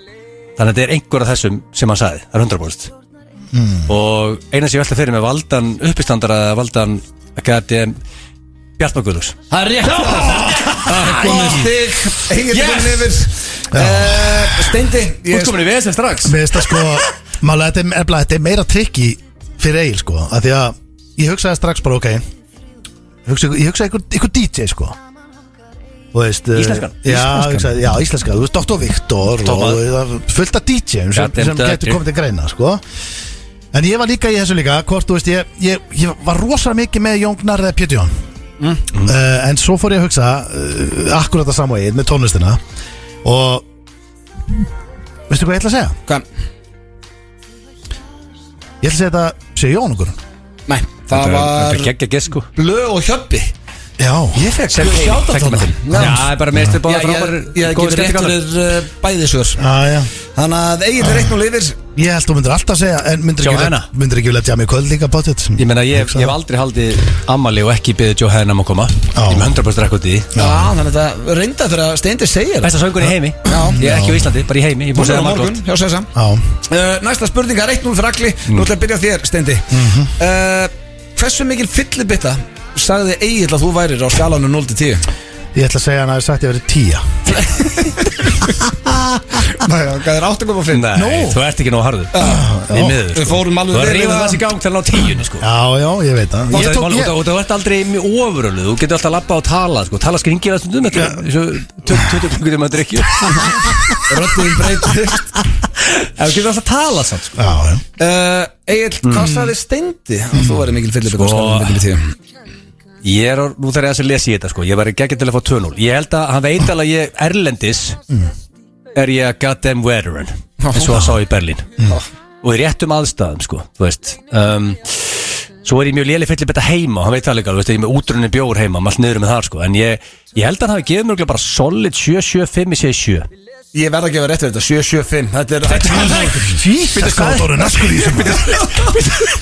Þannig að þetta er einhver af þessum sem hann sagði, það er 100%. Og eina sem ég velta fyrir mig valdan uppistandara eða valdan Bjartmar Guðlúks. Það er rétt. Það er komið stig. Engið komið yfir. Steindi, þú ert komin í vesen strax. Mér finnst það sko málega, þetta er meira trikki fyrir Egil sko, af því að ég hugsaði strax bara ok, ég hugsaði einhver DJ sko. Íslenskan? Já, íslenskan. Þú veist, Dr. Viktor og fullt af DJ-um sem getur komið til greina sko. En ég var líka í þessu líka, hvort þú veist, ég var rosalega mikið með Jón Gnarr eða Pétur Jón. En svo fór ég að hugsa akkurat það sama með tónlistina og veistu hvað ég ætla að segja? Hvað? Ég ætla að segja þetta sé Jón okkur. Nei, það var geggja gesku. Blöð og Hjöppi. Já, ég fekk sjátt á það. Já, bara meðst þið báða frábæri. Ég gefur réttur bæðisvör. Þannig að Egil er 1-0 yfir. Ég held þú myndir alltaf segja, en myndir ekki vilja tjá mig kvöld líka bátt þetta. Ég meina, ég hef aldrei haldið ammali og ekki beðið Johanna að koma. Ég með 100% rekk út í því. Já, þannig að það reynda fyrir að Steindi segja það. Besta söngur í heimi. Ég er ekki á Íslandi, bara í heimi. Ég búið að segja morgun, hjá Sessa. Næsta spurning er 1-0 fyrir Agli. Nú ætla að byrja þér, Steindi. Hversu mikil fyllibitta sagði Egil að þú værir á skalanum 0-10? Ég ætla að segja hann að það er sagt ég verið 10. Það er 8,5. Nei, þú ert ekki nóg harður. Við fórum alveg þú er rífað þessi gang til að ná 10 sko. Já, ég veit það. Þú ert aldrei mjög ofuröluð. Þú getur alltaf að labba og tala sko. Tala skringir að stundum 20 getur maður ekki. Röddin breytist. Þú getur alltaf að tala samt sko. Egil, hvað sagði Steindi? Þú væri mikil fyllibitta á skalanum 0-10. Nú þarf ég að lesa í þetta sko. Ég var geggjað til að fá 2-0. Ég held að hann veit alveg að ég erlendis er ég að goddamn veteran eins og að sá í Berlín og í réttum aðstæðum sko, þú veist. Svo er ég mjög léleg fyllibetta heima og hann veit það líka, þú veist, ég er með útrunni bjór heima allt niður með það sko, en ég held að hann hafi gefið mjög bara solid 7-7-5 í 7-7. Ég verð að gefa rétt fyrir þetta, 7-7-5. Þetta er Fítaskátorinn askur í þessum.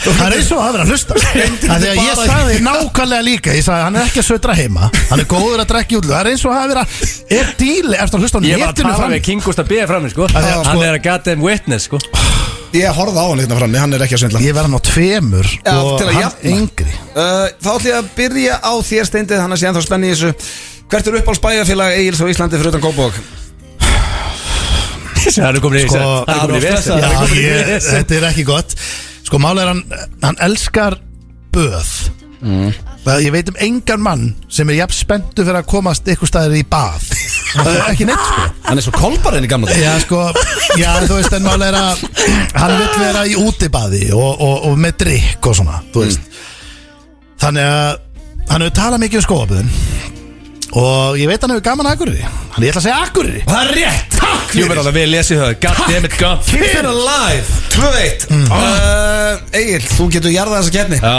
Það er eins og að vera að hlusta. Þegar ég sagði nákvæmlega líka, ég sagði hann er ekki að södra heima, hann er góður að drekka í útlu. Það er eins og að vera, er díli eftir að hlusta á netinu fram. Ég var að tala með King Gustaf B. frammi sko. Hann er að goddamn witness sko. Ég horfði á hann hérna frammi, hann er ekki að svindla. Ég verði hann á 2 og hann yngri. Þá ætlum ég að byrja á þér Steindi, þannig að sé ennþá spenni í þessu. Hvert er uppáhaldsbæjarfélag Egils á Íslandi fyrir utan Kópavog? Það er komin í vesen. Þetta er ekki gott. Sko málega hann elskar böð Ég veit engan mann sem jafn spenntur fyrir að komast ykkur staðir í bað Ekki neitt sko Hann svo kolbarinn í gamla dag. Já sko, þú veist en máli að hann vill vera í útibaði og með drikk og svona, þú veist Þannig að hann hefur talað mikið skóaböðun og ég veit hann hefur gaman að Akureyri Þannig ég ætla að segja Akureyri Það rétt, takk Jú verður alveg vel lesið það Goddammit Gump Keep it alive 2-1 Egil, þú getur jarðað þessa keppni Já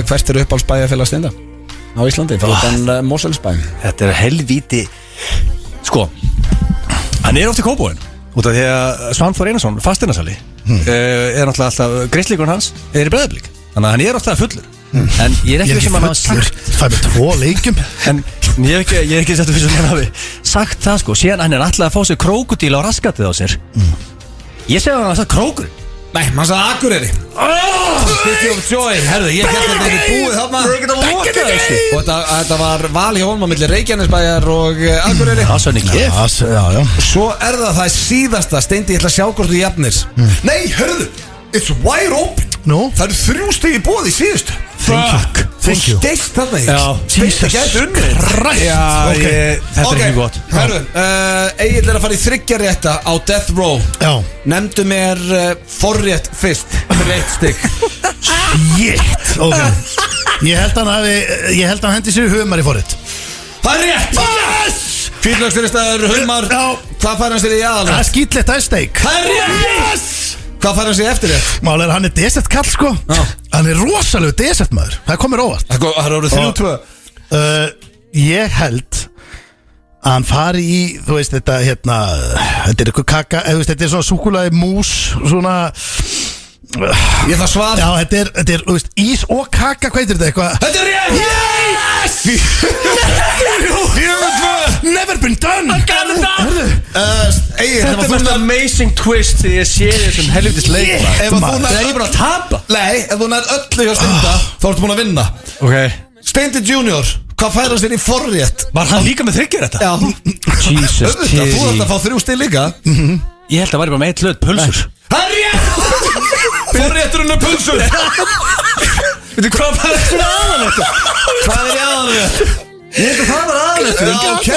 Hvert eru uppáhaldsbæjarfélag Steinda á Íslandi fyrir utan Mosfellsbæ? Þetta er helvíti Sko Hann oft í Kópavoginn Út af því að Svanþór Einarsson, fasteignasali náttúrulega alltaf Greislíkurinn hans í Breiðablik Þannig að hann oft það fullur En ég ekki viss hann hafa sagt Það með 2 leikjum En ég ekki sett að hann hafi sagt það sko Síðan hann alltaf að fá sér krókudíl á raskatið á sér Ég segi að hann að það krókur Nei, maður sagði Akureyri City of Joy, herðu, ég held að þetta er búið þarna Þú ekki að loka þessu Og þetta var val hjá honum á milli Reykjanesbæjar og Akureyri Það sönni ekki Já Svo er það síðasta, Steindi, ég ætla að sjá hvort þú jafnir Nei, hörðu, it's wide open Nú? Það eru 3 stig í boði í síðustu Thank you Steist þarna í Já. Steindi gæti unnið Þetta er ekki gott Hörðu, Egil er að fara í 3 rétta á Death Row Já Nefndu mér forrétt fyrst Fyrir 1 stig Shit Ok Ég held hann hendi sér í humar í forrið Það er rétt Yes Hvítlaugsturistæður, humar Já. Hvað fær hann sér í Það aðalrétt? er skýtlegt, það er steik Það er rétt Yes Hvað fær hann sér eftir rétt? Málega hann er desertkall sko Já. Hann er rosalegu desertmaður Það komir óvart Það er orðið 3-2 Ég held að hann fari í, þú veist þetta hérna, þetta er eitthvað kaka veist, þetta er svona súkkulaði mús svona Ég það svar já, þetta er, þú veist, ís og kaka hvað heitir þetta eitthvað Þetta er rétt Yes! 4-2 Never been done Egil, Þetta er mest amazing twist Þegar ég sé þessum helvitis leik Ef að þú Það er nær ég bara að tapa Nei, ef þú nær öllu hjá Steinda Þá ertu búin að vinna Ok Steindi Junior, hvað fær hann sér í forrétt? Var hann líka með þryggjar þetta? Já Jesus Auðvitað, þú ætti að fá 3 stig líka Ég held að væri bara með 1 hlut pulsur Það er rétt Forrétturinn er pulsur Veitu hvað var þetta aðalegt? Hvað er í aðalrétt? Ég held að það var aðalegt Ok,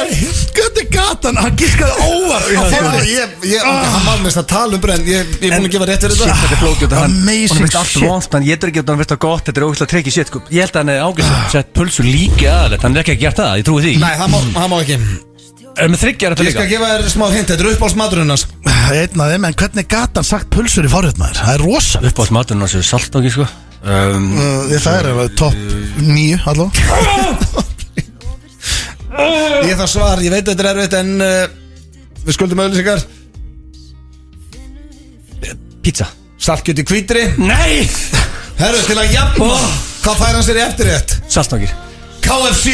hvernig gatan, hann gískaði óvart Hann var mest að tala brenn Ég er búin að gefa rétt fyrir þetta Þetta er flókjótt Amazing Hún veist allt shit. vond Hann getur ekki að hann veist það gott Þetta er ógæslega trikki shit sko. Ég held að hann er ágæst að setja pulsur líki aðalegt Hann er ekki að gera það, ég trúi því Nei, það má ekki Er með þryggjar þetta Ég skal líka? gefa þér smá hint, þetta er uppáhaldsmaturinn hans Einn af þeim, en hvernig gatan sagt pulsur í forréttmaður? Það er rosalega Uppáhalds maturinn hans er saltáki sko Það er alveg topp 9 allavega Ég það svar, ég veit að þetta er erfitt en við skuldum auðlýsingar Pizza Saltkjöt í hvítri Nei Herru, til að jafna Hvað fær hann sér í eftirrétt? Saltákir KFC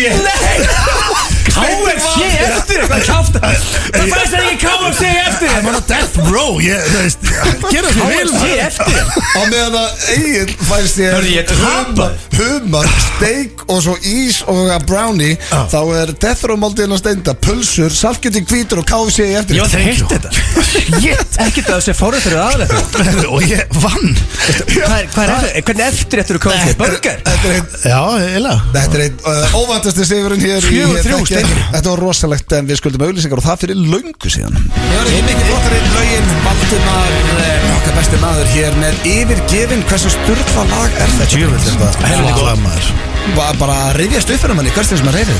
KFC eftir eitthvað kjáft Það fæst það ekki KFC eftir I'm on a death row þú veist, gera því vel KFC eftir Á meðan að Egil fær sér Hörðu, ég tapa. humar, steik og svo ís og brownie Þá er death row máltíðin á Steinda Pulsur, saltkjöt í hvítur og KFC í eftirrétt Ég var það heitt þetta Ekkert að þessi fórið fyrir aðalegt Og ég vann Hvernig eftir þetta eru KFC? Burger? Já, eiginlega Þetta er einn óvantasti sigurinn hér í 4-3 þætti. Þetta var rosalegt en við skuldum auglýsingar og það fyrir löngu síðan Við varum ekki mikið flottar einn lögin Valdimar, okkar besti maður hér með yfirgefin, hversu sturla lag er þetta? Djöfull, helviti góð maður Bara að rifjast upp fyrir manni, hvernig sem að rifja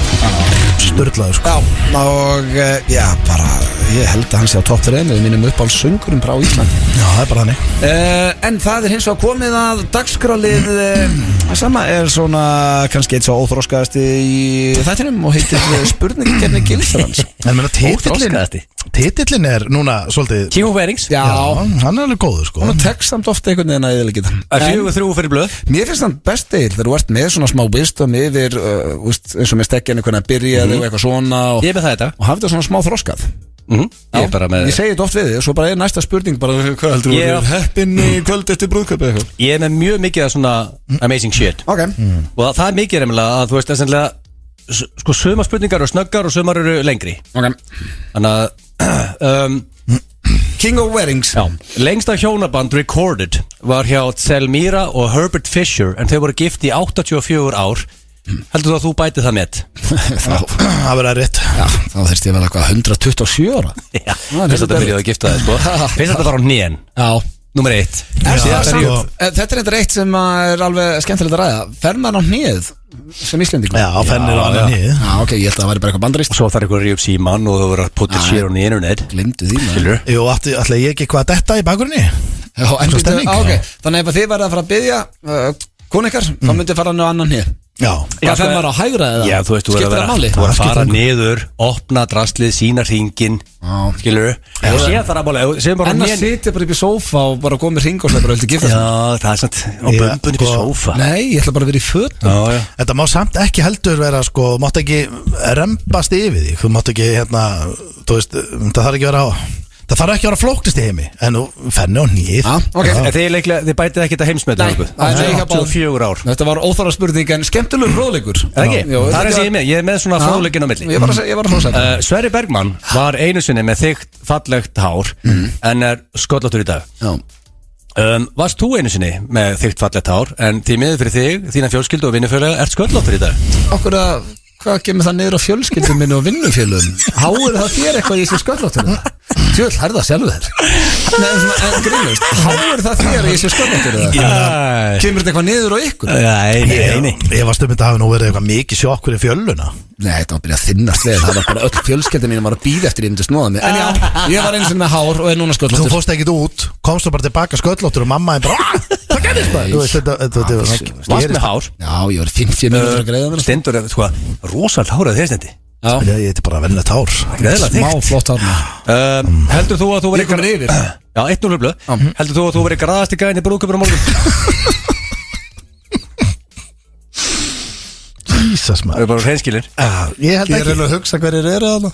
Sturlaður sko Já, og já, bara ég held að hann sé á topp 3 með mínum uppáhaldssöngurum frá Íslandi Já, það er bara þannig En það er hins vegar komið að dagskrálið Það sama er svona kannski eitt svo óþróskaðasti í þættinum og heitir spurningkeppni Gilsarans En meina titillin er núna svolítið King of Wearings Já, hann er alveg góður sko hún tekst samt ofta einhvern veginn að eðilegja Það er 4-3 fyrir blöð Mér finnst hann best eil þegar þú ert með svona smá wisdom yfir eins og með stekkjan einhvern að byrja eða eitthvað svona og Ég er með það þetta hafði það svona smá þroskað Ég er bara með Ég segi þetta oft við þig, svo bara er næsta spurning bara, hvað heldur Ég þú er- heppinn í kvöld eftir brúðköpi eitthvað Ég er með mjög mikið af svona amazing shit Ok, Og það er mikið reynilega að þú veist essenlega Sko sumar spurningar eru snöggar og sumar eru lengri ok Þannig að King of Weddings. Já, lengsta hjónaband recorded var hjá Selmira og Herbert Fisher en þau voru gift í 84 ár. Heldur þú að þú bætið það með? Það verður rétt. Já, þá þurfti ég vel eitthvað 127 ára. Já, fyrst þetta byrjaði að gifta þig, sko. Fyrst þetta var á nén. Já. Númer 1. Þetta er eitthvað eitt sem er alveg skemmtilegt að ræða. Fer maður á hnið sem Íslendingur? Já, fennir á annan hnið. Já, ok, ég held að það væri bara eitthvað bandaríst. Og svo þarf eitthvað að ríða upp síman og þú verður að putta sér on the internet. Glimtu því maður. Jú, ætla ég ekki hvað detta í bakgrunni? Já, en ok, þannig ef þið verða að fara að biðja konu ykkar, þá myndið fara hann á annan hnið. Já. Það fer maður á hægra eða? Já, þú veist, þú verður að fara niður, opna draslið, sína hringin, skilur og sé það að máli en að sitja bara upp í sófa og bara góða með hring og slæpar og heldur gifta sig. Já, það er sant, á bumbun upp í sófa. Nei, ég ætla bara að vera í fötum. Þetta má samt ekki heldur vera, sko, þú mátt ekki rembast yfir þig, þú mátt ekki, þú veist, það þarf ekki að vera flóktist í heimi. En þú fenni á hnið. Þið bætið ekki þetta heimsmynd. Það er 84 ár. Þetta var óþarfa spurning en skemmtilegur fróðleikur. Það er sem ég er með. Ég er með svona fróðleikin á milli. Ég var að hrósa. Sverrir Bergman var einu sinni með þykkt fallegt hár en er sköllóttur í dag. Varst þú einu sinni með þykkt fallegt hár en því miður fyrir þig, þína fjölskyldu og vinnufélaga ert sköllóttur í dag? Hvað kemur það niður á fjölskyldum minni og vinnufélagum? Háir það þér eitthvað í þessu sköllóttur? Tjöld, hærða sjálfur þér. En grínust, háir það þér í þessu sköllóttur? Kemur þetta eitthvað niður á ykkur? Nei. Ég var stundum að hafa nú verið eitthvað mikið sjokk fyrir fjöluna. Nei, þetta var að byrja að þinnast við. Það var bara öll fjölskyldum mín var að bíða eftir ég myndi snóða mig. En já, ég var eins og með hár og er núna sköllóttur. Þú fórst ekkit út, komst þú bara tilbaka sköllóttur og mamma er bara hvað gerðist það? Varst með hár? Já, ég var 50 mínútur að greiða mér. Stendur er sko rosalt hárað þér Stendi. Ég heiti bara vennilegt hár. Smá flott hár. Heldur þú að þú verið Já, 1-0 blöð. Heldur þú að þú verið graðast í gæðin í brúðkaupinu á morgun? Jesus maður. Það er bara hreinskilir. Ég held ekki. Ég er að hugsa hverjir eru þarna.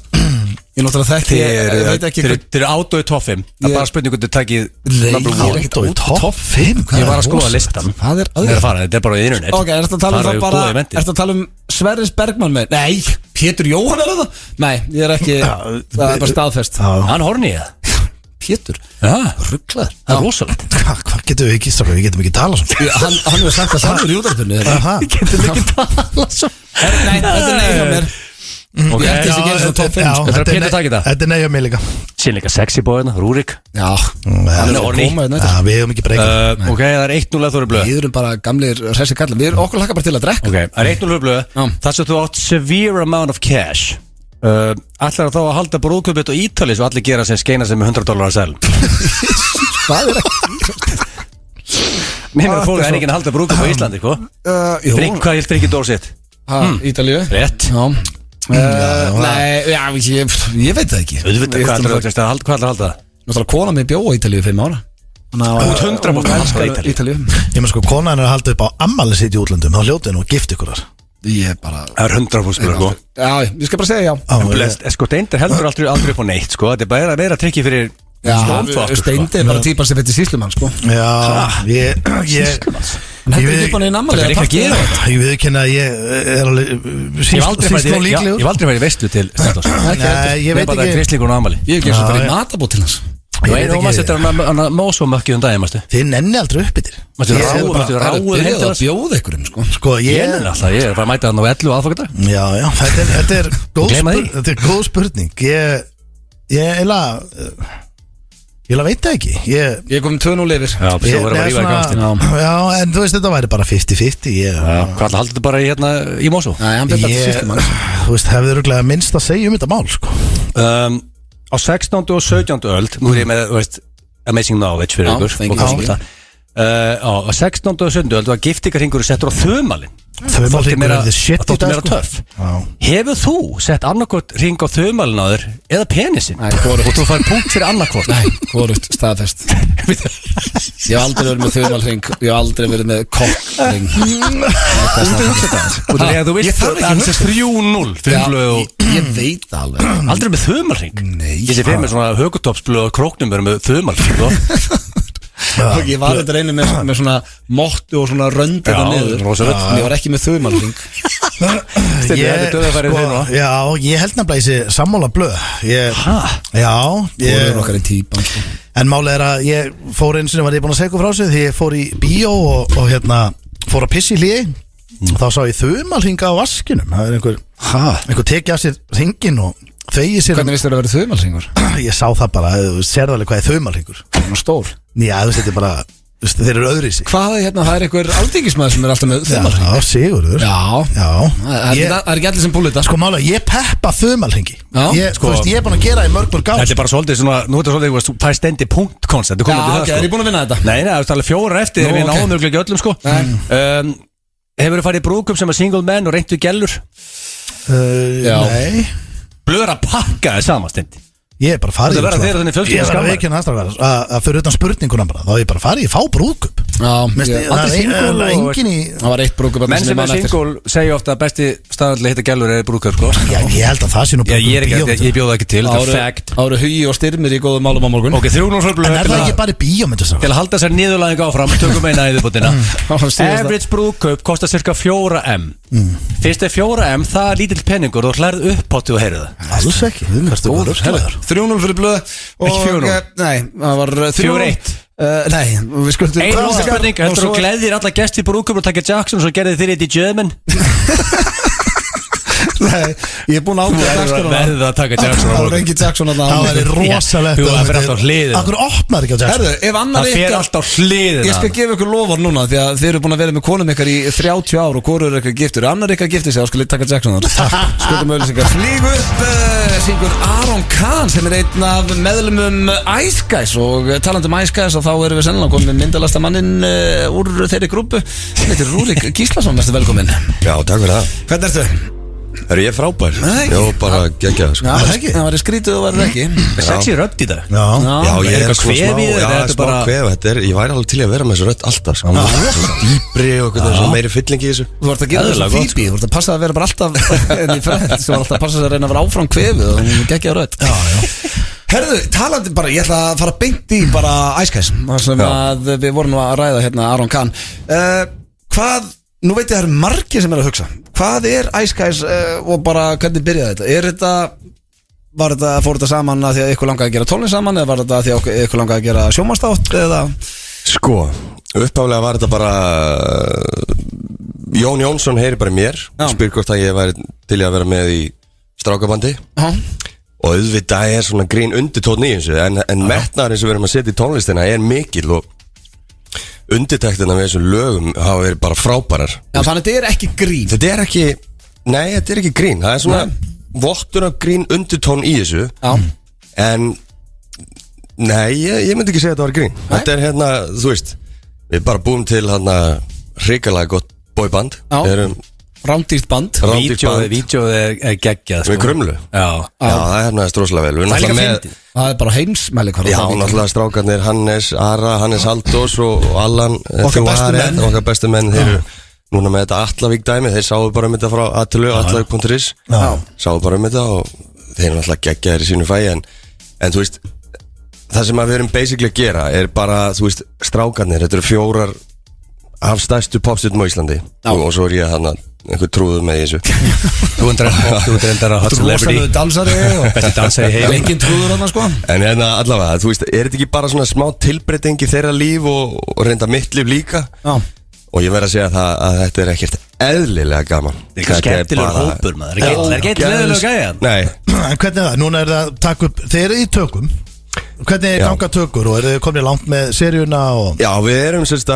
Ég náttúrulega þekki, ég veit ekki. Þeir eru átó í top 5. Það er bara spurning hvort þið takkið átó í top 5? Ég var að skoða listan. Það er að fara, þetta er bara í internet. Ok, ertu að tala um Sverris Bergman með? Nei, Pétur Jóhann er það? Nei, ég er ekki, það er bara staðfest. Hann horni ég Pétur, rugglaður. Það er rosalegt. Hvað getum við ekki strafið? Við getum ekki tala svona. Hann hefur sagt það samur í útarpunni. Við getum ekki tala svona. Nei, þetta er nei hjá mér. Ég ætti þessi ekki eins og top 5. Þetta er Pétur takið það. Þetta er nei hjá mig líka. Síðan líka sexy boyna, Rúrik. Já, hann er horni. Við hefum ekki breykað. Ok, það er 1-0 að þú eru blöð. Við erum bara gamlir hressi kallar. Okkur hlakka bara til að drekka. Ok, það er 1-0 blöð. Það sem þú átt severe amount of cash. Ætlar þá að halda brúðkaupið á Ítalíu svo allir gera sem skeina sem með $100 að selja. Hvað er ekki? Mér er fólk að ekki að halda brúðkaup á Íslandi, sko? Hvað helt Frikki Dórsett? Ítalíu? Rétt. Nei, ég veit það ekki. Hvað ætlar að halda það? Náttúrulega kona mig bjó á Ítalíu 5 ára. Út 100% elska Ítalíu. Ég með sko konan er að halda upp á ammali sitt í útlöndum. Þá hljótið nú gift ykkur þar. Ég bara Það er 100% sko. Já, ég skal bara segja já. Sko Steindir heldur aldrei upp á neitt sko. Þetta er bara meira trikki fyrir Steindir er bara típar sem veitir síslumann sko. Já, Síslumanns Hann heldur upp á neina ammali Ég við ekki að ég er alveg sísló líklegur Ég hef aldrei verið veistlu til Steindos Nei, ég veit ekki Ég er bara kristlingur á ammali Ég hef ekki eins og verið matabót til hans Þú einu og maður setjar hann að mósómökkið daginn, mástu Þið nenni aldrei upp yfir Mástu ráðið hendur að bjóða einhverjum Sko, ég nenni alltaf, ég er að fara að mæta hann á 11 aðfokadag Já, þetta er góð spurning Ég veit það ekki Ég kom 2-0 yfir Já, svo verður bara rífa í gangstin Já, en þú veist þetta væri bara 50-50 Hvað ætla haldið þetta bara í mósó? Nei, hann byrði þetta síslumann Þú veist, hefur örugglega minnst að segja þetta mál, sko Á 16. og 17. öld Nú er ég með, þú veist, amazing knowledge fyrir ykkur Á 16. og 17. öld var giftingarhringur settur á þumalinn Þumalringur er þið shit í dag, sko Hefur þú sett annarkvort hring á þumalinn á þér eða penisinn? Nei, og þú fær punkt fyrir annarkvort Nei, hvorugt, staðfest Ég hef aldrei verið með þumalring Ég hef aldrei verið með kokkring Þú veist það er 3-0 Ég veit það alveg Aldrei með þumalring Nei Ég sé fyrir með svona högutopsblöð og króknum verið með þumalring Ég var þetta reyni með svona mottu og svona rönd þetta niður Ég var ekki með þumalring Já, ég held nefnilega þessi sammála blöð Já Þú er okkar í típan En málið að ég fór eins og var ég búin að segja ykkur frá sig því ég fór í bíó og fór að pissi í hliði og þá sá ég þumalhinga á vaskinum. Það einhver tekið af sér hringin og þegið sér. Hvernig veistu að vera þumalhingur? Ég sá það bara, þú sérðu alveg hvað er þumalhingur. Það er stór. Já, þetta er bara, þeir eru öðruvísi. Hvað það er einhver alþingismæður sem er alltaf með þumalhing? Já, Sigurður. Það er ekki allir sem púlir þetta. Sko mála, ég peppa þumalhingi. Ég er búin að gera í mörg ár. Þetta er bara svolítið svona, nú er þetta svolítið það er stendi punktkoncept. Er ég búin að vinna þetta? Nei, það er alveg 4 eftir, við náðum ekki öllum sko. Hefur þú farið í brúðkaup sem er single man og reyndu gellur? Nei. Blöður að pakka það saman stendi. Ég er bara farið Ég var að veikina að fyrir utan spurninguna bara þá er ég bara farið, ég fá brúðkup. Það var eitt brúðkup. Menn sem er single segja ofta að besti staðan til að hitta gælur er brúðkup sko. Ég held að það sé nú Ég bjóða ekki til, það er fact. Það eru Hugi og Styrmir í góðum málum á morgun. Ok, 300 En er það ekki bara í bíómyndu til að halda sér niðurlæðing áfram, tökum eina í viðbótina. Average brúðkaup kostar cirka 4M. Fyrst er 4M, það er lítill penningur og hlærð upphátti og heyrðu það. Alls ekki, 3-0 fyrir Blöð. Ekki 4-0. Nei, það var 4-1. Nei, við skuldum Einu spurning, heldur þú gleðir alla gesti í brúðkaup og taka Jackson og svo gerði þér þetta í German? Nei, ég er búin að ákveða verða að taka Jackson. Það var engin Jackson. Það væri rosalegt. Það fer alltaf hliðina. Akkur opnar ekki á Jackson? Herðu, ef annar Það fer alltaf hliðina. Ég skal gefa ykkur lofar núna því að þið eru búin að vera með konum ykkar í 30 ár og hvoru eru ykkar giftur. Annar ykkar giftir sig, þá skal ég taka Jackson þar. Skuldum auðlýsingar. Flýg upp syngur Aron Kahn sem er einn af meðlumum Ice Guys og talandi Ice Guys og þá erum við sennilega komið með myndalasta mannin úr þeirri grúpu. Þetta er Rúrik Gíslason, verður velkominn. Já, takk fyrir það. Hvernig ertu? Er ég frábær? Nei. Jó, bara geggjað sko. Það var skrítið og var ekki. Sexy rödd í dag. Já, ég er eitthvað kvef í þér, Já, þetta smá bara- kvef. Ég væri alveg til að vera með þessu rödd alltaf sko. Dýpri og eitthvað meiri fylling í þessu. Þú vart að gera þessu Eðlilega gott, Phoebe. Þú vart að passa að vera bara alltaf enn í frend sem var alltaf að passa að reyna að vera áfram kvefið og hún geggja rödd. Herðu, talandi bara, ég ætla að fara beint í bara Ice Guys þar sem að við vorum nú að ræða hérna Aron Kahn. Hvað, nú veit ég það eru margir sem er að hugsa. Hvað er Ice Guys og bara hvernig byrjaði þetta? Fór þetta saman að því að ykkur langaði að gera tónlist saman eða var þetta að því að ykkur langaði að gera sjónvarpsþátt eða? Sko, uppáflega var þetta bara Jón Jónsson heyri bara í mér spyr hvort að ég væri til að vera með í strákabandi og auðvitað er svona grín undirtónn í þessu en metnaðurinn sem við erum að setja í tónlistina er mikil og undirtektina við þessum lögum hafa verið bara frábærar. Já, þannig þetta er ekki grín. Þetta er ekki, nei, þetta er ekki grín. Það er svona vottur af grín undirtón í þessu. En nei, ég myndi ekki segja að þetta var grín. Þetta er hérna, þú veist, við bara búum til hérna hrikalega gott boyband. Við erum rándýrt band. Vídeóið er geggjað Við Krumlu. Já, það hefnaðist rosalega vel. Það er líka fyndið. Það er bara heimsmæli hvað. Já, náttúrulega strákarnir Hannes, Ara, Hannes Haldós og Allan Okkar bestu menn. Þeir eru núna með þetta Atlavík dæmi. Þeir sáu bara þetta frá Atlu, atlavík.is. Sáu bara þetta og þeir eru náttúrulega geggjaðir í sínu fæi. En þú veist, það sem við erum basically að gera er bara, þú veist, strákarnir. Þetta eru 4 af stærstu popstjörnum á Íslandi. Og svo er ég hann einhver trúður með þessu. Þú endar að hot celebrity. Rosalega dansari og Besti dansari í heimi. engin trúður þarna sko. En hérna allavega, þú veist, er þetta ekki bara svona smá tilbreyting í þeirra líf og reynda mitt líf líka? Já. Og ég verð að segja það að þetta er ekkert eðlilega gaman. Þetta er skemmtilegur hópur maður. Það er ekki leðilega gæja. Nei. En hvernig er það? Núna er það að taka upp, þeir eru í tökum. Hvernig ganga tökur og eru þið komin langt með seríuna og... Já, við erum sérst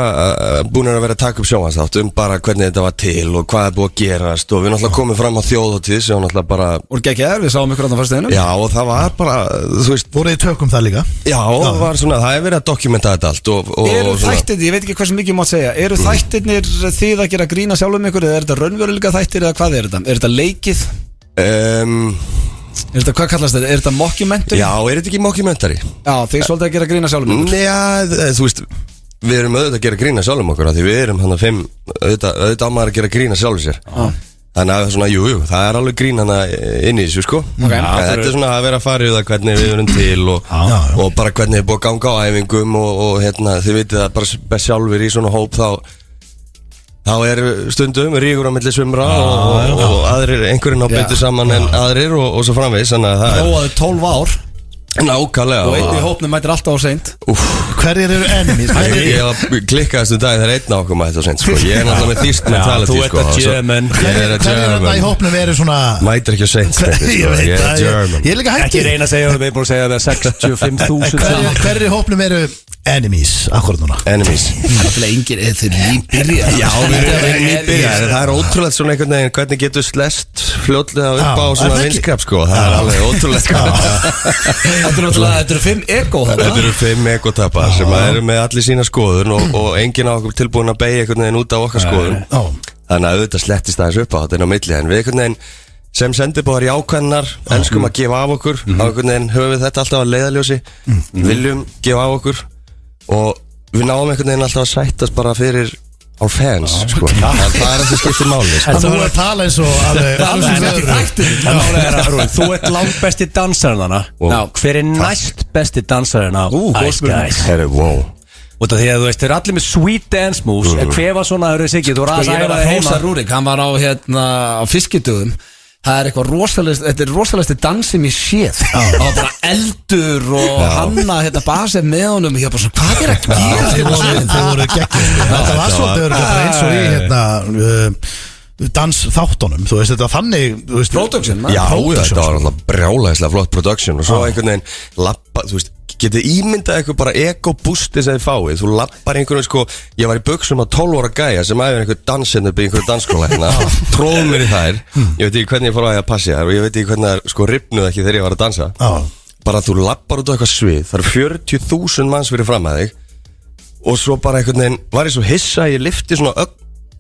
búin að vera að taka upp sjónvarpsþátt bara hvernig þetta var til og hvað er búið að gerast og við náttúrulega komum fram á þjóðhátíð sem náttúrulega bara... Úr geggjaðar, við sáum ykkur á það fyrstuðinu. Já, og það var bara, þú veist... Voruð þið tökum það líka? Já, það var svona, það er verið að dokumenta þetta allt og Eru þættirnir, ég veit ekki hversu mikið mátt segja, eru þættirnir þið að gera grína sjálfum ykkur eða er þetta raunveruleika þættir eða hvað er þetta? Er þetta leikið? Er þetta, hvað kallast þetta? Er þetta mockumentary? Já, er þetta ekki mockumentary? Já, þið svolítið að gera grína sjálfum ykkur. Já, þú veist, við erum auðvitað að gera grína sjálfum okkur því við erum hann að 5, auðvitað á maður að gera grína sjálfum sér. Þannig að svona, jú, það er alveg grín hana inn í þessu, sko. Þetta er svona að vera að fara í það hvernig við erum til og bara hvernig við búum að ganga á æfingum og hérna, þið vitið að bara best sjálfur í svona hóp þá er stundum ríkur á milli sumra og aðrir, einhverjum á betur saman en aðrir og svo framvegis. Þannig að það er 12 ár. Nákvæmlega Og einn í hópnum mætir alltaf á seint. Hverjir eru enemies? Ég klikkaðist dag þegar einn á okkur mætti á seint sko. Ég náttúrulega með þýst mentality Þú ert að German Hverjir eru það í hópnum verið svona Mætir ekki á seint Ég Ég er German er líka Ekki hættur reyna að segja Við erum búin að segja það 65.000 Hverjir í hópnum eru enemies akkurat núna? Enemies Það er engin, þeir nýbyrja. Já, við erum nýbyrjar Það er ótrúlega svona einhvern veginn hvernig getur slest fljótlega upp á svona vinskap sko. Það er alveg ótrúlega Þetta eru 5 ego Þetta eru 5 egotapar sem eru með allir sína skoðun og enginn á okkur tilbúin að beigja einhvern veginn út á okkar skoðun Þannig að auðvitað slettist aðeins upp á þetta inn á milli en við einhvern veginn sem sendibóðar jákvæðnar elskum að gefa af okkur á einhvern veginn höfum við þetta alltaf að leiðaljósi viljum gefa af okkur og við náum einhvern veginn alltaf að sættast bara fyrir á fans sko. Það er þessi skiptir máli sko. Þú er að tala eins og Þú ert langt besti dansarinn hana Hver er næst besti dansarinn á Ice Guys? Wow Út af því að þú veist, þeir eru allir með sweet dance moves En hver var svona, það eru sikkert, þú ræðast Ég var æfa að það hósa heima Rúrik, hann var á fiskidögum. Það er eitthvað rosalegst, þetta er rosalegsti dans sem ég séð. Það var bara eldur og Hanna basið með honum. Ég var bara svona, hvað er að gera? Þeir voru geggjum Þetta var svolítið eins og í dans þáttunum Þú veist, þetta var þannig Production, Já, þetta var alltaf brjálæðislega flott production og svo einhvern veginn lappa, þú veist, getið ímyndað eitthvað bara ego-boosti sem þið fáið Þú lappar einhvern veginn, sko, ég var í buxum á 12 ára gæja sem æfði einhver dansinn upp í einhverju dansskóla hérna Tróð mér í þær, ég veit ekki hvernig ég fór að ég að passi þær og ég veit ekki hvernig það, sko, rifnuð ekki þegar ég var að dansa Bara þú lappar út á eitthvað svið, það eru 40.000 manns fyrir fram að þig og svo bara einhvern veginn var ég svo hissa ég lyfti svona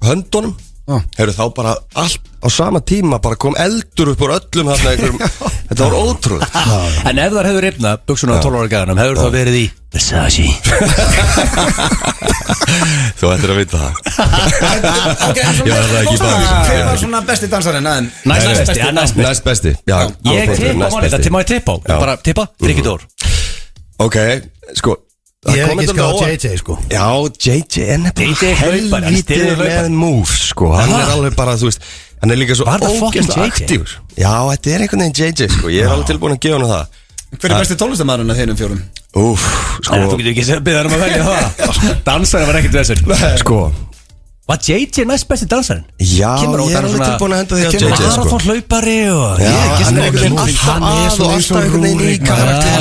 höndunum Hefur þá bara allt á sama tíma bara kom eldur upp úr öllum þarna einhverjum Þetta var ótrúlega En ef þar hefur rifnað, buksuna á 12 ára gæðanum Hefur þá verið í Versace Þú ættir að vita það Ok, hver var svona besti dansarinn? Næst besti Ég tippa, má ég tippa á? Bara tippa, Rikki Dór Ok, sko Ég hef ekki skáð JJ sko Já, JJ er nefnilega helvítið með moves sko Hann er alveg bara, þú veist Hann er líka svo ógeðslega aktífur Já, þetta er einhvern veginn JJ sko Ég er alveg tilbúin að gefa hann það Hver er besti tónlistamæðurinn af þínum 4? Sko Þú getur ekki að byrja að velja það Dansarinn var ekkert þessar Sko Var JJ næst besti dansarinn? Já, ég er alveg tilbúin að henda því að JJ sko Marathon hlaupari og hann er alltaf einhvern veginn í karakter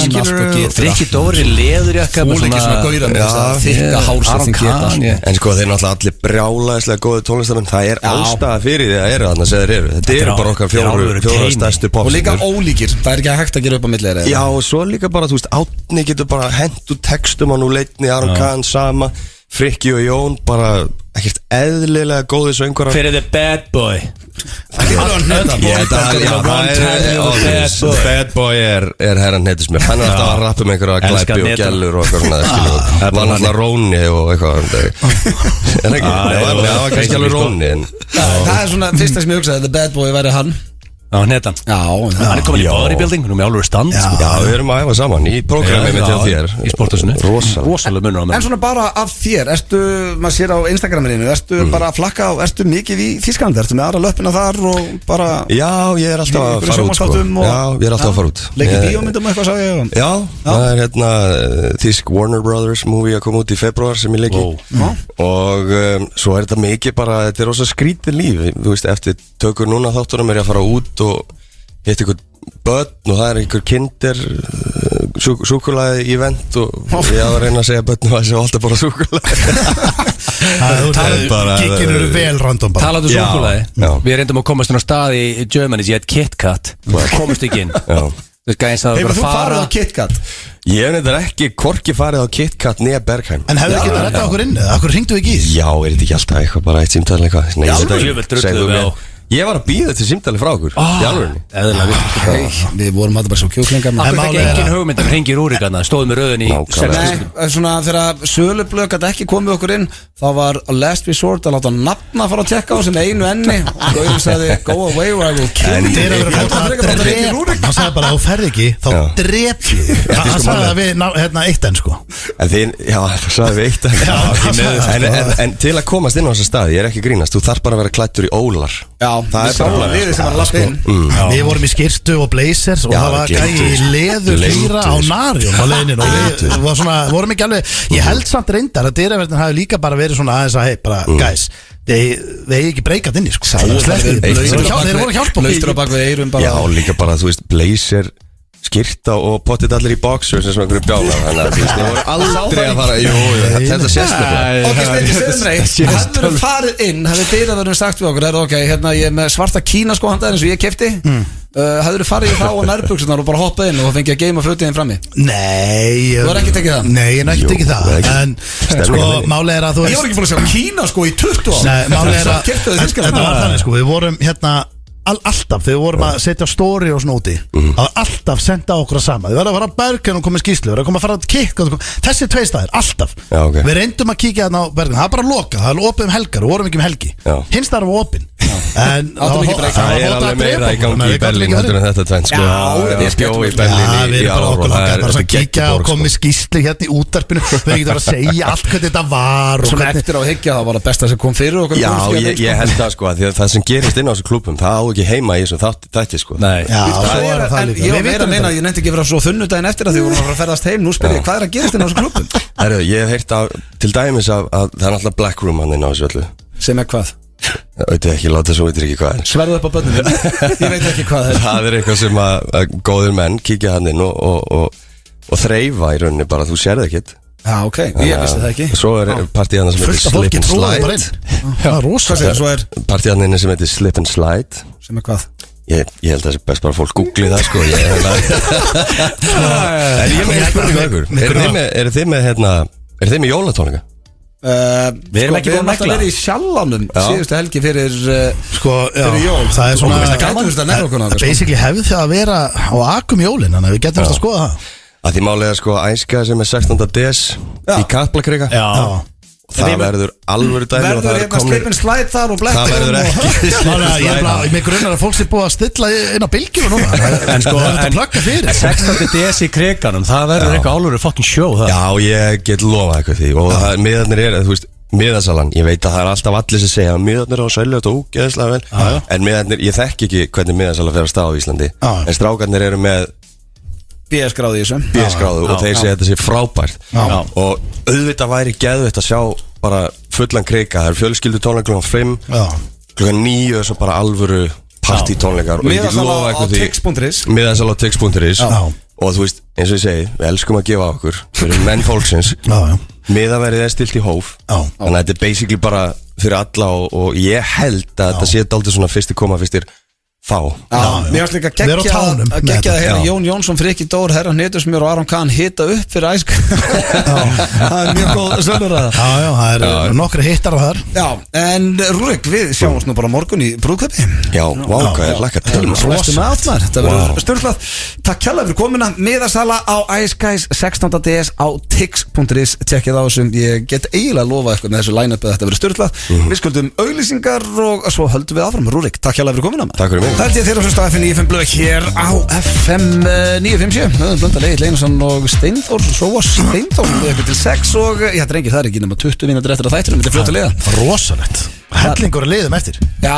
Rikki Dóri leðurjakka Fúl ekki svona gauðra með þess að þykka hálsið sem geta En sko þeir eru náttúrulega allir brjálæðislega góði tónlistamenn Það er ástæða fyrir því að eru þarna sem þeir eru Þetta eru bara okkar fjóra stærstu Og líka ólíkir, það er ekki hægt að gera upp á milli Já og svo líka bara, þú veist, Átni getur bara hentu textum á núleitni Aron Kahn sama, Frikki og Jón bara ekkert eðlilega góði söngvarar Fyrir the bad boy Bad boy er herran heitis mér Hann er alltaf að rappa með einhverja glæpi og gælur og eitthvað svona Það var alltaf Róni og eitthvað En ekki, það var kannski alveg Róni Það er svona fyrsta sem ég hugsaði The bad boy væri hann Já, netan Hann er komin í bodybuilding, hún er með alveg stand Já, við erum að æfa saman í prógrami með þér Í sportasinu Rosalega munur á mér En svona bara af þér, maður sér á Instagraminu Ertu bara að flakka og ertu mikið í Þýskalandi Ertu með aðra löppina þar og bara Já, ég er alltaf að fara út sko. Já, ég er alltaf að fara út Leikir bíómyndum eitthvað sá ég Já, það er hérna Þýsk Warner Brothers movie að koma út í februar sem ég leiki Og svo er þetta mikið bara Þetta er rosa skrítið líf Þú veist, eftir tökur núna þáttunum er ég að fara út og hitt einhvern börn og það er einhver kinder súkkulaði í vend og ég að reyna að segja börnum að það sé alltaf bara súkkulaði Kikkin eru vel random bara Talaðu súkkulaði Við reyndum að komast inn á stað í Germany Ég heit KitKat Komast ekki inn Hefur þú farið á KitKat? Ég hef nefndar ekki hvorki farið á KitKat neða Bergheim En hefðu ekki að redda okkur inn? Akkur ringdu ekki í því? Já, er þetta ekki alltaf eitthvað bara eitt símtali eitthvað? Já, segðu mér Ég var að býða til símtali frá okkur Í alvörunni Við vorum að það bara svo kjúklingar Það fekk engin hugmynd að hringir úr ykkarna Stóðum með röðin í 6 Nei, svona þegar sölublöð gæti ekki komið okkur inn þá var last resort að láta nafna fara að tjekka á sem einu enni og Gauður sagði go away or I will kill you Hann sagði bara á ferð ekki þá drep ég Hann sagði að við eitt enn sko Já, það sagði við eitt enn En til að komast inn á þessa stað Ég er ekki grínast, þú þarf bara að vera klæddur í ólar Já, það við sáum að liðið sem var að lappa inn Við vorum í skirtu og blazers og Já, það var gleymdu gæi í þessu. leður hýra á Gleymdu þessu. Narjum á leiðinu og við var svona, vorum ekki alveg ég held samt reyndar að dyraverðin hafi líka bara verið svona aðeins að hei, bara guys þeir ekki breykað inni sko. Þeir voru að hjálpa Laustur á bak við eyrum bara Já, líka bara, þú veist, blazer skyrta og potið allir í boxers eins og einhverju bjálar, þannig að þú veist, það voru aldrei að fara, þetta sérstaklega Ok, Steindi, segðu mér eitt Hefðu verið farið inn, hefði dyraverðin sagt við okkur ok, hérna ég er með svarta Kína skóhandaðin eins og ég kefti Hefðu verið farið í þá og nærbuksunar og bara hoppað inn og fengið að geima fötiðin frammi Nei Þú har ekki tekið það? Nei, ég hef ekki tekið það En sko, máli er að þú Ég var ekki búin að sjá Kína sko í 20 ár Nei, máli er að Keyptu þau í Þýskalandi. Þetta var þannig sko, við vorum hérna alltaf, þegar við vorum að setja story og svona úti það var alltaf senda okkur að sama við verðum að fara að Bergen og koma í skýslu við verðum að koma að fara að kikk þessi tvei staðir, alltaf Já, ok. við reyndum að kíkja þarna á Bergen, það er bara loka það er opið helgar, við vorum ekki helgi Já. hins staðar var opin en Áttum ekki breyka. Það er alveg meira í gangi í Berlín heldur en þetta tvenn, sko Ég bjó í Já, Berlín við í erum bara ár okkur og það langar bara að er kíkja og koma í skýslu hérna í útarpinu við erum ekki að segja allt hvernig þetta var og Svona hvernig eftir á að hyggja það var það besta sem kom fyrir okkur Já, ég held það, sko, því að það sem gerist inn á þessu klúbum, það á ekki heima í þessum þætti, sko Nei Já, svo En er það líka ég var Við meira vitum að meina þetta. að ég nefndi ekki að vera svo þunnu daginn eftir að því vorum að fara að ferðast heim Nú spyr ég, hvað er að gerast inn á þessu klubum? Herru, ég hef heyrt til dæmis að það er alltaf black room hann inn á þessu öllu Sem er hvað? Auðvitað ekki, láta svo veitir ekki hvað er Sverðu upp á börnum Ég veit ekki hvað það er Það er eitthvað sem að góðir menn kíkja hann inn og þreifa í rauninni bara, þú sérði ekkit Já, ok, ég vissi það ekki Svo er partíð hann sem heitir fullt af fólki Slip and trúðaði bara Slide inn það er rosa Hvað segir, svo er, Partíð hann sem heitir Slip and Slide sem er hvað? Ég held að það sé best bara að fólk googli það, sko En ég með spurningu að ykkur Eru þið með jólatónleika? Við erum ekki búin að Við negla. erum alltaf verið í Sjallanum síðustu helgi fyrir sko, já, Fyrir jól. það er svona Það gætum við þetta nefn okkur náttúrulega, sko. basically hefði það að vera á akum jólin þannig að við getum að skoða það Að því málega, sko, æska sem er 16. des Já. í Kaplakrika já. Það verður alvöru dæmi og Verður það hérna slipin slæt þar og blekk Það verður ekki Málega, ég er bara, mig grunnar að fólk sé búið að stilla inn á bylgjum núna en sko, þetta plugga fyrir 16. DS í kriganum, það verður eitthvað álur fucking show það. Já, ég get lofað eitthvað því og miðarnir er, þú veist, miðarsalan ég veit að það er alltaf allir sem segja að miðarnir á sælju og ógeðslega vel en miðarnir, ég þekki ekki hvernig miðarsala fer að stað á Íslandi en strákarnir eru með BS-gráði í þessu BS-gráðu og þeir segja þetta sé frábært og auðvitað væri geðveitt að sjá bara fullan krika, það er fjölskyldu tónleika klukkan 5 klukkan 9 og svo bara alvöru partítónleikar og ég get Miðasala lofað á eitthvað því tix.is miðasala á tix.is og þú veist, eins og ég segi, við elskum að gefa okkur við erum menn fólksins miðaverið er stilt í hóf þannig að þetta er basically bara fyrir alla og ég held að þetta sé dálítið svona fyrstir koma fyrstir þá Mér varst líka Við erum á tánum með geggja að heyra Já. Jón Jónsson, Frikki Dór, Herra Hnetusmjör og Aron Kahn hita upp fyrir æsk Það er mjög góð sönnur að Já, það er nokkri hittar á þar Já, en Rúrik, við sjáumst nú bara morgun í brúðkaupi Já, váka, ég lakka til Svo læstum við allar, þetta verður stjórnlað Takk kærlega fyrir komuna, miðasala á Ice Guys 16. DS á tix.is Tjekkið á þessum, ég get eiginlega lofa eitthvað með þessu line-up að þetta verður stjórnlað Við skuldum auglýsingar og svo höldum við áfram Rúrik, takk kærlega fyrir komuna Takk fyrir mig Það held ég þeirra sem staði fyrir 95 blöð hér á FM 957 Möðum blönda Egil Einarsson og Steinþór Svo var Steinþór með ykkur til 6 og já, drengir, það er ekki nema 20 mínútur eftir að þætturum Þetta er fljóta liða Rosalegt Hellingur að liðum eftir Já,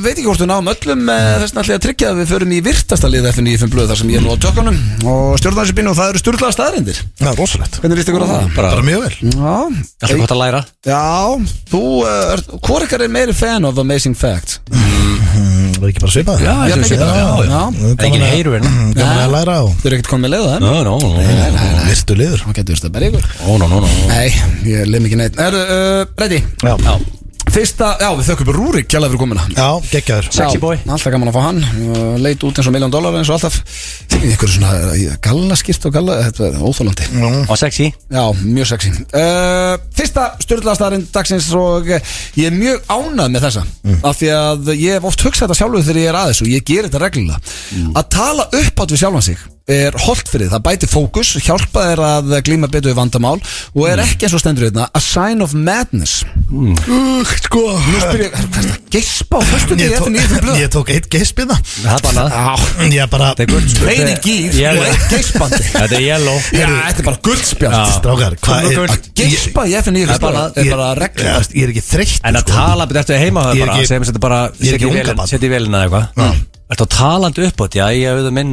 veit ekki hvort við náum öllum þess að allir að tryggja að við förum í virtasta lið FM 95 blöð þar sem ég er nú á tökunum og stjórnar þessu bínu og það eru sturglaða staðarindir Já, rosalegt Hvernig líst ykkur á það? Bara mjög vel Já, Alltaf gott að læra. já þú, hvor ykkar er meiri fan of Amazing Facts? Það er ekki bara svipað Já, Já, þessu já, svipað, já. Engin heyru hérna. Gaman að læra á Þau eru ekkert komið með leiða, No, no, no. Virtu liður Það getur verið að berja ykkur Oh, no, no, no. Nei, ég lem ekki neitt Ready? Já, Fyrsta, já, við þökkum bara Rúrik kjærlega fyrir komuna já geggjaður Sexy boy. Alltaf gaman að fá hann Leit út eins og $1 million eins og alltaf Einhverju svona gallaskirt og galla Þetta er óþólandi Og sexy. Já, mjög sexy Fyrsta stjórnlaðastarinn dagsins og ég er mjög ánægð með þessa af því að ég hef oft hugsað þetta sjálfur þegar ég er aðeins og ég ger þetta reglulega að tala upp átt við sjálfan sig holdt fyrir þið. Það bæti fókus, hjálpa þér að glíma betur við vandamál og ekki eins og stendur hérna a sign of madness. Sko Nú spyr ég, hvað er það? Geispa á föstu því eftir nýjum blöð? Ég tók eitt geispið Það er bara Ég bara Meini gýr og eitt geispandi. Þetta er yellow Já, þetta er bara guldspjald. Strákar, hvað er Að geispa í eftir nýjum blöð er bara regla. Ég er ekki þreytt En að tala betur eftir heima Ég er bara, ekki- segjum þetta bara ég er ekki ungabarn. setja í velina eða eitthvað Ertu á talandi upp átt, já, auðvitað minn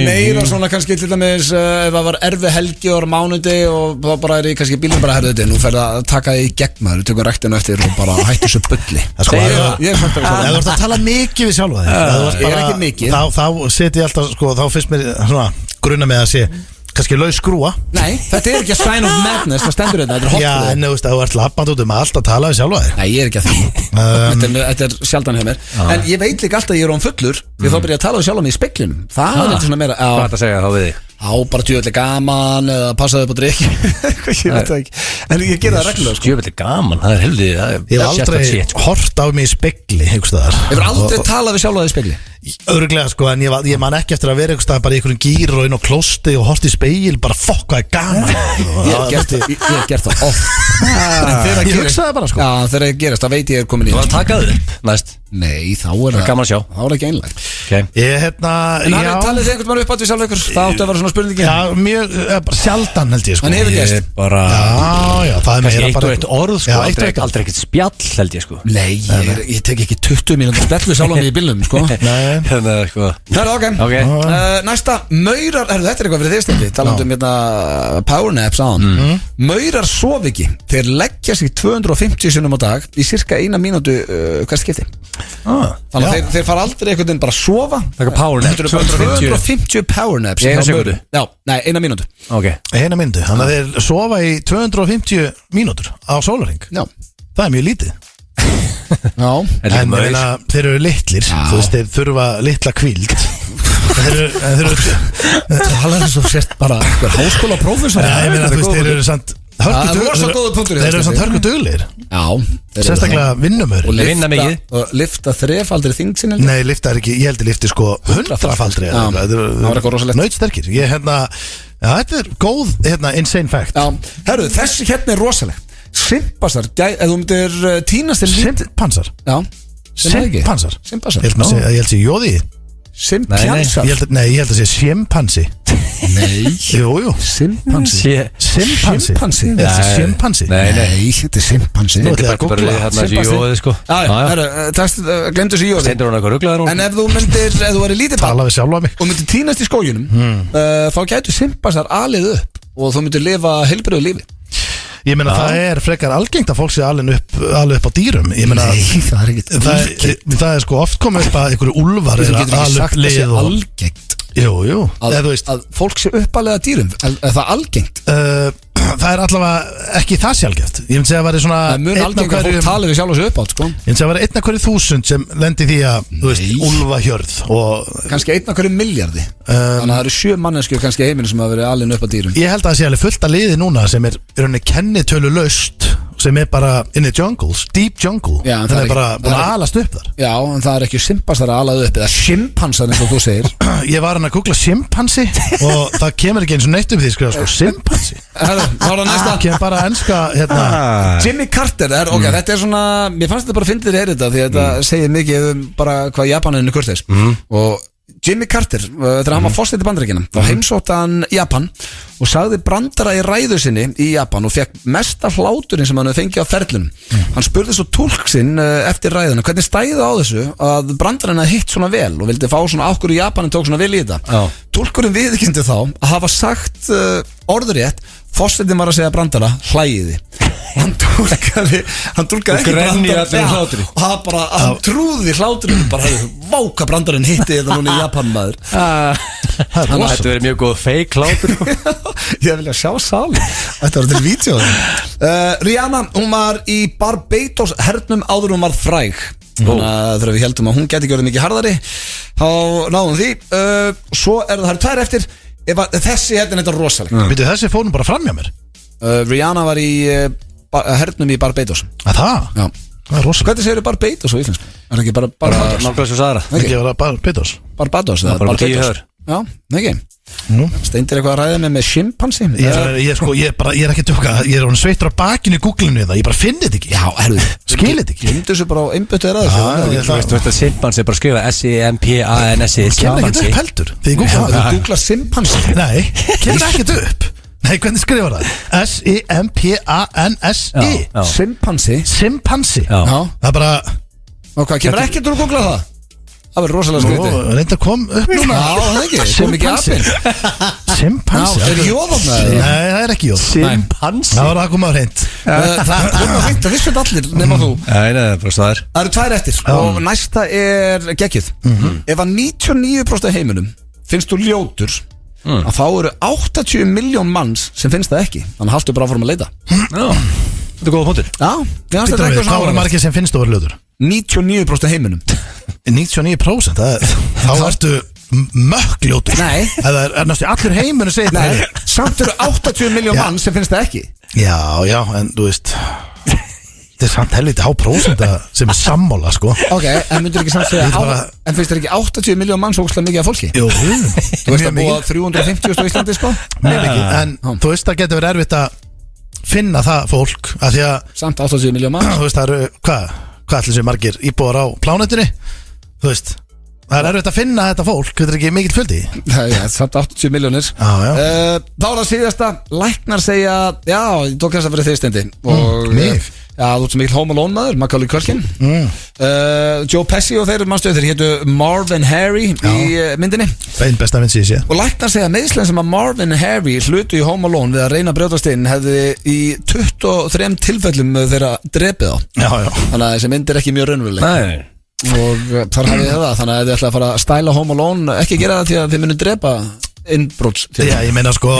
Meira svona kannski til dæmis ef það var erfi helgi og mánuði og þá bara ég kannski bílum bara herðu þetta nú fer það að taka því í gegn maður, tökum ræktinu eftir og bara hættu þessu bulli. Sko, Ég er sagt að Ef þú ert að tala mikið við sjálfa þig Ég er ekki mikið. Þá set ég alltaf, sko, þá finnst mér svona grunna með að sé kannski laus skrúa. Nei, þetta er ekki a sign of madness, það stendur þetta, þetta er Já, hoppið. en þú veist að þú ert labband út allt að tala við sjálfa þig. Nei, ég er ekki að því. Þetta er sjaldan hjá mér. En ég veit líka alltaf að ég er án fullur, ég þá byrja að tala við sjálf mig í speklinum. Það er eitthvað svona meira, Hvað er þetta að segja þá við þig? á bara djöðlega gaman eða passaði upp á drikk. Ég veit það ekki. En ég gera það reglulega, sko. Djöfell er gaman, það er heldur Ég hef aldrei hort á mig í spekli einhvers staðar. Hefur aldrei talað við sjálf í spekli? Örugglega, sko, en ég man ekki eftir að vera einhvers staðar bara í einhverjum gýr og inn á klósti og hort í speil, bara fokk hvað er gaman. Ég hef gert það oft. En þegar það Ég gerist- hugsaði bara, sko. Já, þegar það gerist, það veit ég er komin í Þú var að taka þau upp næst Nei, þá er það gaman að sjá. Þá er það ekki einlægt. Ég, En hann talið þið einhvern mann upp átt við sjálf ykkur. Það áttu að vera svona spurningin. Já, mjög, bara sjaldan held ég, sko. En hefur Ég gerst? er bara Já, það er Kannski meira eitt bara og eitt orð sko, Já, eitt og eitt orð. aldrei ekkert spjall held ég sko Nei, ég tek ekki 20 mínútur spjall við sjálf mig í bílnum, sko. Nei. Þannig að sko Það er ok. Ok. Næsta, maurar, þetta er eitthvað fyrir þið stendi. Talandum hérna power naps á hann. Maurar sof ekki. Þeir leggja sig 250 sinnum á dag í cirka 1 mínútu hvert skipti. Þannig að þeir fara aldrei einhvern veginn bara að sofa. Taka power nap, Þetta eru bara 250 power naps. Í eina hjá sekúndu? maurum. Já, nei, 1 mínútu. Ok Eina myndu, þannig að þeir sofa í 250 mínútur á sólarring. Já. Það er mjög lítið. Já. Er líka En maur. ég meina, þeir eru litlir, þú veist, þeir þurfa litla kvíld. Þeir eru Það er svo sért bara háskóla prófessor. Já, ég meina, þú veist, þeir eru samt Það er rosa góður punktur í Þeir eru þessu. samt hörkuduglir. Já. þeir eru Sérstaklega vinnumöður. Þeir vinna mikið. Og lifta þrefaldri þingsin. Nei, lifta er ekki, ég held að lifti sko 100-faldri. Já, það var eitthvað rosalegt. Nautsterkir. Ég já, þetta er góð, insane fact. Já, herru, þessi hérna er rosaleg. Simpansar, ef þú myndir tínast til Simpansar. Já, Simpansar. Simpansar. Ég held að sé jóði. Simpansar. Ég held að sé sjimpansi. Nei. Jú. Simpansi. Simpansi. Þetta er simpansi. Nei, þetta er simpansi. Nú Þetta ætla er ég að bara googla. hérna þessi jóði sko Já, herru, glemdu þessi jóði. Stendur hún eitthvað rugglaður hún En ef þú væri lítið barn Tala við sjálfa mig. og myndir tínast í skóginum þá gætu simpansar alið upp og þú myndir lifa heilbrigðu lífi. Ég meina það er frekar algengt að fólk sé alveg upp á dýrum. Ég meina það er ekkit það er sko oft komið upp að einhverju úlfar Þú er getur ekki alveg sagt að það sé lið og algengt Jú, eða þú veist að fólk sé uppalega dýrum. Er það algengt? Það er allavega ekki það sjálfgeft. Ég myndi segja að vera svona Það mun algengt að fólk tali við sjálf þessu uppátt, sko. Ég myndi segja að vera 1 af hverju 1000 sem lendi því að, þú veist, úlfahjörð og Kannski 1 af hverju miljardi. Þannig að það eru 7 manneskjur kannski í heiminu sem hafa verið alin upp á dýrum. ég held að það sé alveg fullt að liði núna sem er í rauninni kennitölu laust sem er bara in the jungles, deep jungle. Já, en það það er er bara ekki- búin það að er alast upp þar. Já, en það er ekki simpansar að alað upp eða simpansar eins og þú segir. Ég var hann að googla simpansi og það kemur ekki eins og neitt upp því sko, simpansi. Herru, þá er það næsta. Kemur bara enska hérna. Jimmy Carter ok, þetta er svona, mér fannst þetta bara fyndið að heyra þetta því að þetta segir mikið bara hvað Japanin er kurteis og Jimmy Carter, þegar hann var fórsetið Bandaríkjanna þá heimsótti hann Japan og sagði brandara í ræðu sinni í Japan og fekk mesta hláturinn sem hann hefði fengið á ferlunum. Hann spurði svo túlk sinn eftir ræðuna hvernig stæði á þessu að brandarinn hefði hitt svona vel og vildi fá svona okkur í Japanin tók svona vel í þetta. Já. Túlkurinn viðurkenndi þá að hafa sagt orðurétt fórsetin var að segja brandara hlægiði. Hann túlkaði ekki Grenni brandara allir í hlátri. og hann bara, hann trúði hláturinn bara, váka brandarinn hitti þetta núna í Japan maður. Þetta verið mjög góð fake hlátur Ég vilja sjá sali. Þetta var til vídeo. Rihanna, hún var í Barbados hernum áður hún var fræg. Þannig að þegar við heldum að hún geti ekki verið mikið harðari þá náðum því. Svo er það 2 eftir. Þessi hérna er rosaleg. Býtu, þessi fórum bara fram hjá mér. Rihanna var í hernum í Barbados. Að það? Já. Það er rosa. Hvernig segir Barbados á íslensku? Er það ekki bara Barbados? Nákvæmlega svo sagði það Ekki að vera Barbados. Barbados eða Bara 10 Barbados? hör Já, ekki Steindir eitthvað að ræða með sjimpansi Ég er ekki tjóka. Ég er sveittur á bakinu í Google-inu það. Ég bara finn þetta ekki. Já, herðu Skil þetta ekki. Glimdu þessu bara á einbyttu Þú veist að simpansi bara skrifa S-I-M-P-A-N-S-I Kemur ekkert upp heldur. Þú googlar simpansi Nei, kemur ekkert upp. Nei, hvernig skrifar það? S-I-M-P-A-N-S-I Simpansi Það er bara Og hvað, kemur ekkert úr að googla það? Það verður rosalega skrítið Reynda kom upp núna Já, það ekki, kom ekki apinn Simpansi Er jóðofnaði? Nei, það er ekki jóð Simpansi Það var að koma á reynd Það kom að reynd, það vissum allir nema þú Nei, það er bara staðar Það eru 2 eftir og næsta er geggjuð Ef að 99% af heiminum finnst þú ljótur að þá eru 80 miljón manns sem finnst það ekki Þannig haltu bara áfram að leita Já, þetta er góða punktur Já, Hvað var margir sem finnst þú verið ljótur? 99% af heiminum 99%? Þá ertu mökk ljótur Nei. Það er næstu allir heimunum segir Nei, það samt eru 80 miljón manns sem finnst það ekki Já, en þú veist Þetta er samt helviti há prósenta sem er sammála, sko Ok, en myndur ekki samt segja bara- En finnst þér ekki 80 miljón manns ógustlega mikið af fólki? Jú, Þú veist að búa 350 á Íslandi, sko mjög mikið En þú veist það getur verið erfitt að finna það fólk að því að, Samt 80 miljón manns þú veist, það eru, hvað ætli sér margir íbúar á plánetinu? Þú veist, það er erfitt að finna þetta fólk, þetta er ekki mikill fjöldi Það er samt 80 miljónir Já. Þá er það síðasta Læknar segja, já, ég tók þess að fyrir þeir stendi Og mig? Já, þú ert sem mikill Home Alone maður, Macaulay Culkin Joe Pesci og þeir mannstöð Þeir hétu Marvin Harry í myndinni Einn besta mynd síðan Og læknar segja að meiðslen sem að Marvin Harry hlutu í Home Alone við að reyna að brjótast inn hefði í 23 tilfellum þeirra drepið á Já, Þannig að þessi mynd er ekki mjög raunveruleg Nei Og þar hafið þið það Þannig að þið ætla að fara að stæla Home Alone Ekki gera það því að þið munum drepa innbrots Já, ég meina sko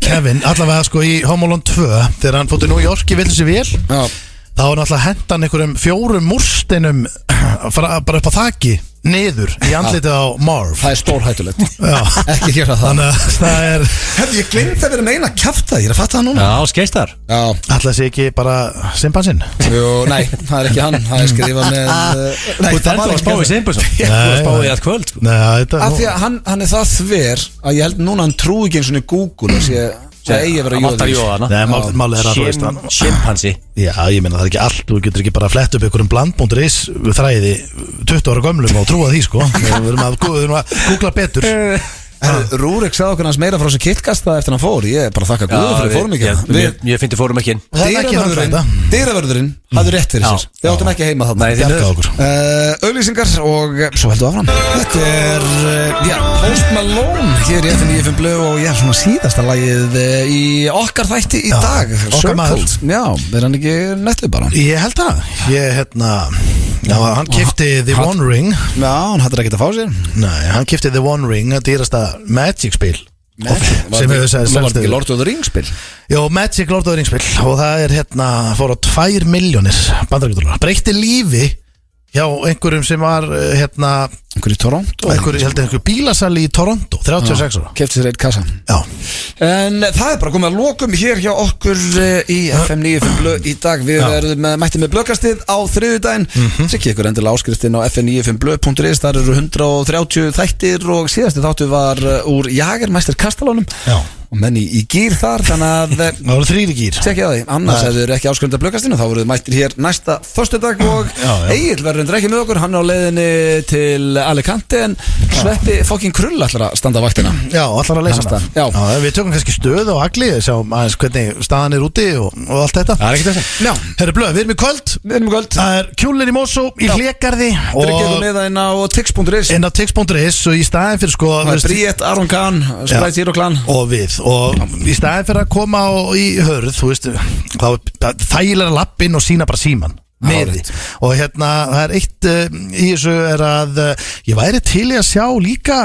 Kevin, allavega sko í Home Alone 2 þegar hann fótt í New York í vildi sér vel Já, þá var náttúrulega hendan einhverjum 4 múrsteinum bara upp á þaki niður í andlitið á Marv það er stórhættulegt Já. Ekki gera það Þannig að það er Hefði ég glemt að vera meina að kjafta Ég er að fatta það núna Já, skeistar Já, alltaf sé ekki bara simpansinn jú, nei, það er ekki hann Það er skrifað með Nei, Þú ert enda að spá í Simbason Þú ert að spá í allt kvöld sko. Nei, þetta Af því að hann er það þver Að ég held núna hann trú ekki eins og í Google Það eigi að vera Hann vantar jóðana Nei, málið er að þú veist hann Simpansi Já, ég meina það er ekki allt, þú getur ekki bara að fletta upp einhverjum bland.is þræði 20 ára gömlum og trúa því sko Við erum að googla betur Rúrik sagði okkur hans meira frá þessu kittkasta eftir hann fór Ég er bara að þakka Guði fyrir fórum ekki Ég fyndi fórum ekki inn Það er ekki hann þetta Dyravörðurinn hafði rétt fyrir sér Við áttum ekki heima þarna Nei, því Bjarga miður. okkur Auglýsingar og svo heldum við áfram Þetta er Post Malone hér í FN95 Blöð og svona síðasta lagið í okkar þætti í dag okkar maður. Já, er hann ekki netlu bara Ég held það Já, hann kifti The One Ring Já, hann hattur ekki að fá sér Nei, hann kifti The One Ring að dýrasta Magic spil sem hefur Nú var ekki Lord of the Rings spil Jó, Magic Lord of the Rings spil og það er fór á 2 milljónir bandaríkjadólara breytti lífi hjá einhverjum sem var Einhver í Toronto ég held einhver bílasali í Toronto 36 ára Kefti sér eitt kassa Já, En það er bara komið að lokum hér hjá okkur í FM95 Blöð í dag Við verðum mættið með blöðkastið á þriðjudaginn Sikki ykkur endilega áskriftin á fn95blöð.is Þar eru 130 þættir og síðasti þáttu var úr Jagermeister Kastalónum já Og menn í gýr þar, þannig að Það voru 3 í gýr Tjekkið á því, annars ef þið eru ekki áskrifta blöðkastinu Þá voruð mættir hér næsta föstudag Og Egill verður ekki með okkur, hann er á leiðinni til Alicante En Sveppi fokkin Krull ætlar að standa vaktina Já, allar að leysa það Já. Við tökum kannski stöð og agli Sjáum aðeins hvernig staðan er úti og allt þetta Það er ekkert þess Já, Herru Blöð, við erum í kvöld við erum í kvöld Það er kjúlin í Mosó í Hlégarði Drykkið og meða inn á tix.is inn á tix.is og í staðin fyrir sko Það er Bríett, Aron Kahn, Sprite Zero Clan og í staðin fyrir að koma í hörð þú veist, þá er þægilega lappinn og sína bara síman með því og það er eitt í þessu er að ég væri til í að sjá líka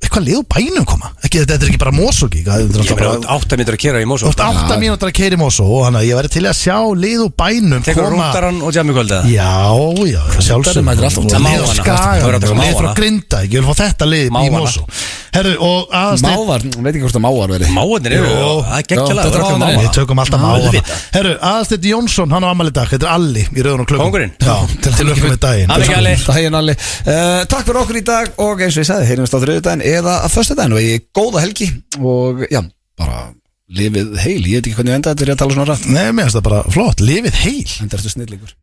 eitthvað lið úr bænum koma þetta er ekki bara Mosóki Ég meina 8 mínútur að kera í Mosó 8 mínútur að keyra í Mosó og þannig að ég væri til í að sjá lið úr bænum Tekur rútaran og jammi kvöld eða? Já, sjálfsögum mætir alltaf. lið á Skaga, lið frá Mávana. Grinda ég vil fá þetta lið í Mávana. Mosó Herru, og aðasteyt Mávar, veit ekki hvort að Mávar veri Mávarnir eru Jó. Það er geggjalega Þetta er það Mávar. Við tökum alltaf máva auðvitað. Herru, Aðalsteinn Jónsson, hann á afmæli í dag Þetta er Alli í rauðun og klukkum Kóngurinn? Já, til lukkum með daginn Hamingju, Alli. Takk fyrir okkur í dag og eins og ég sagði, heyrjumst á þriðjudaginn eða að föstudaginn og ég góða helgi og já, bara lifið heil, ég veit ekki hvernig enda þetta er að tala svona rætt. Nei, mér finnst það bara flott, lifið heil. Þetta ertu snillingur.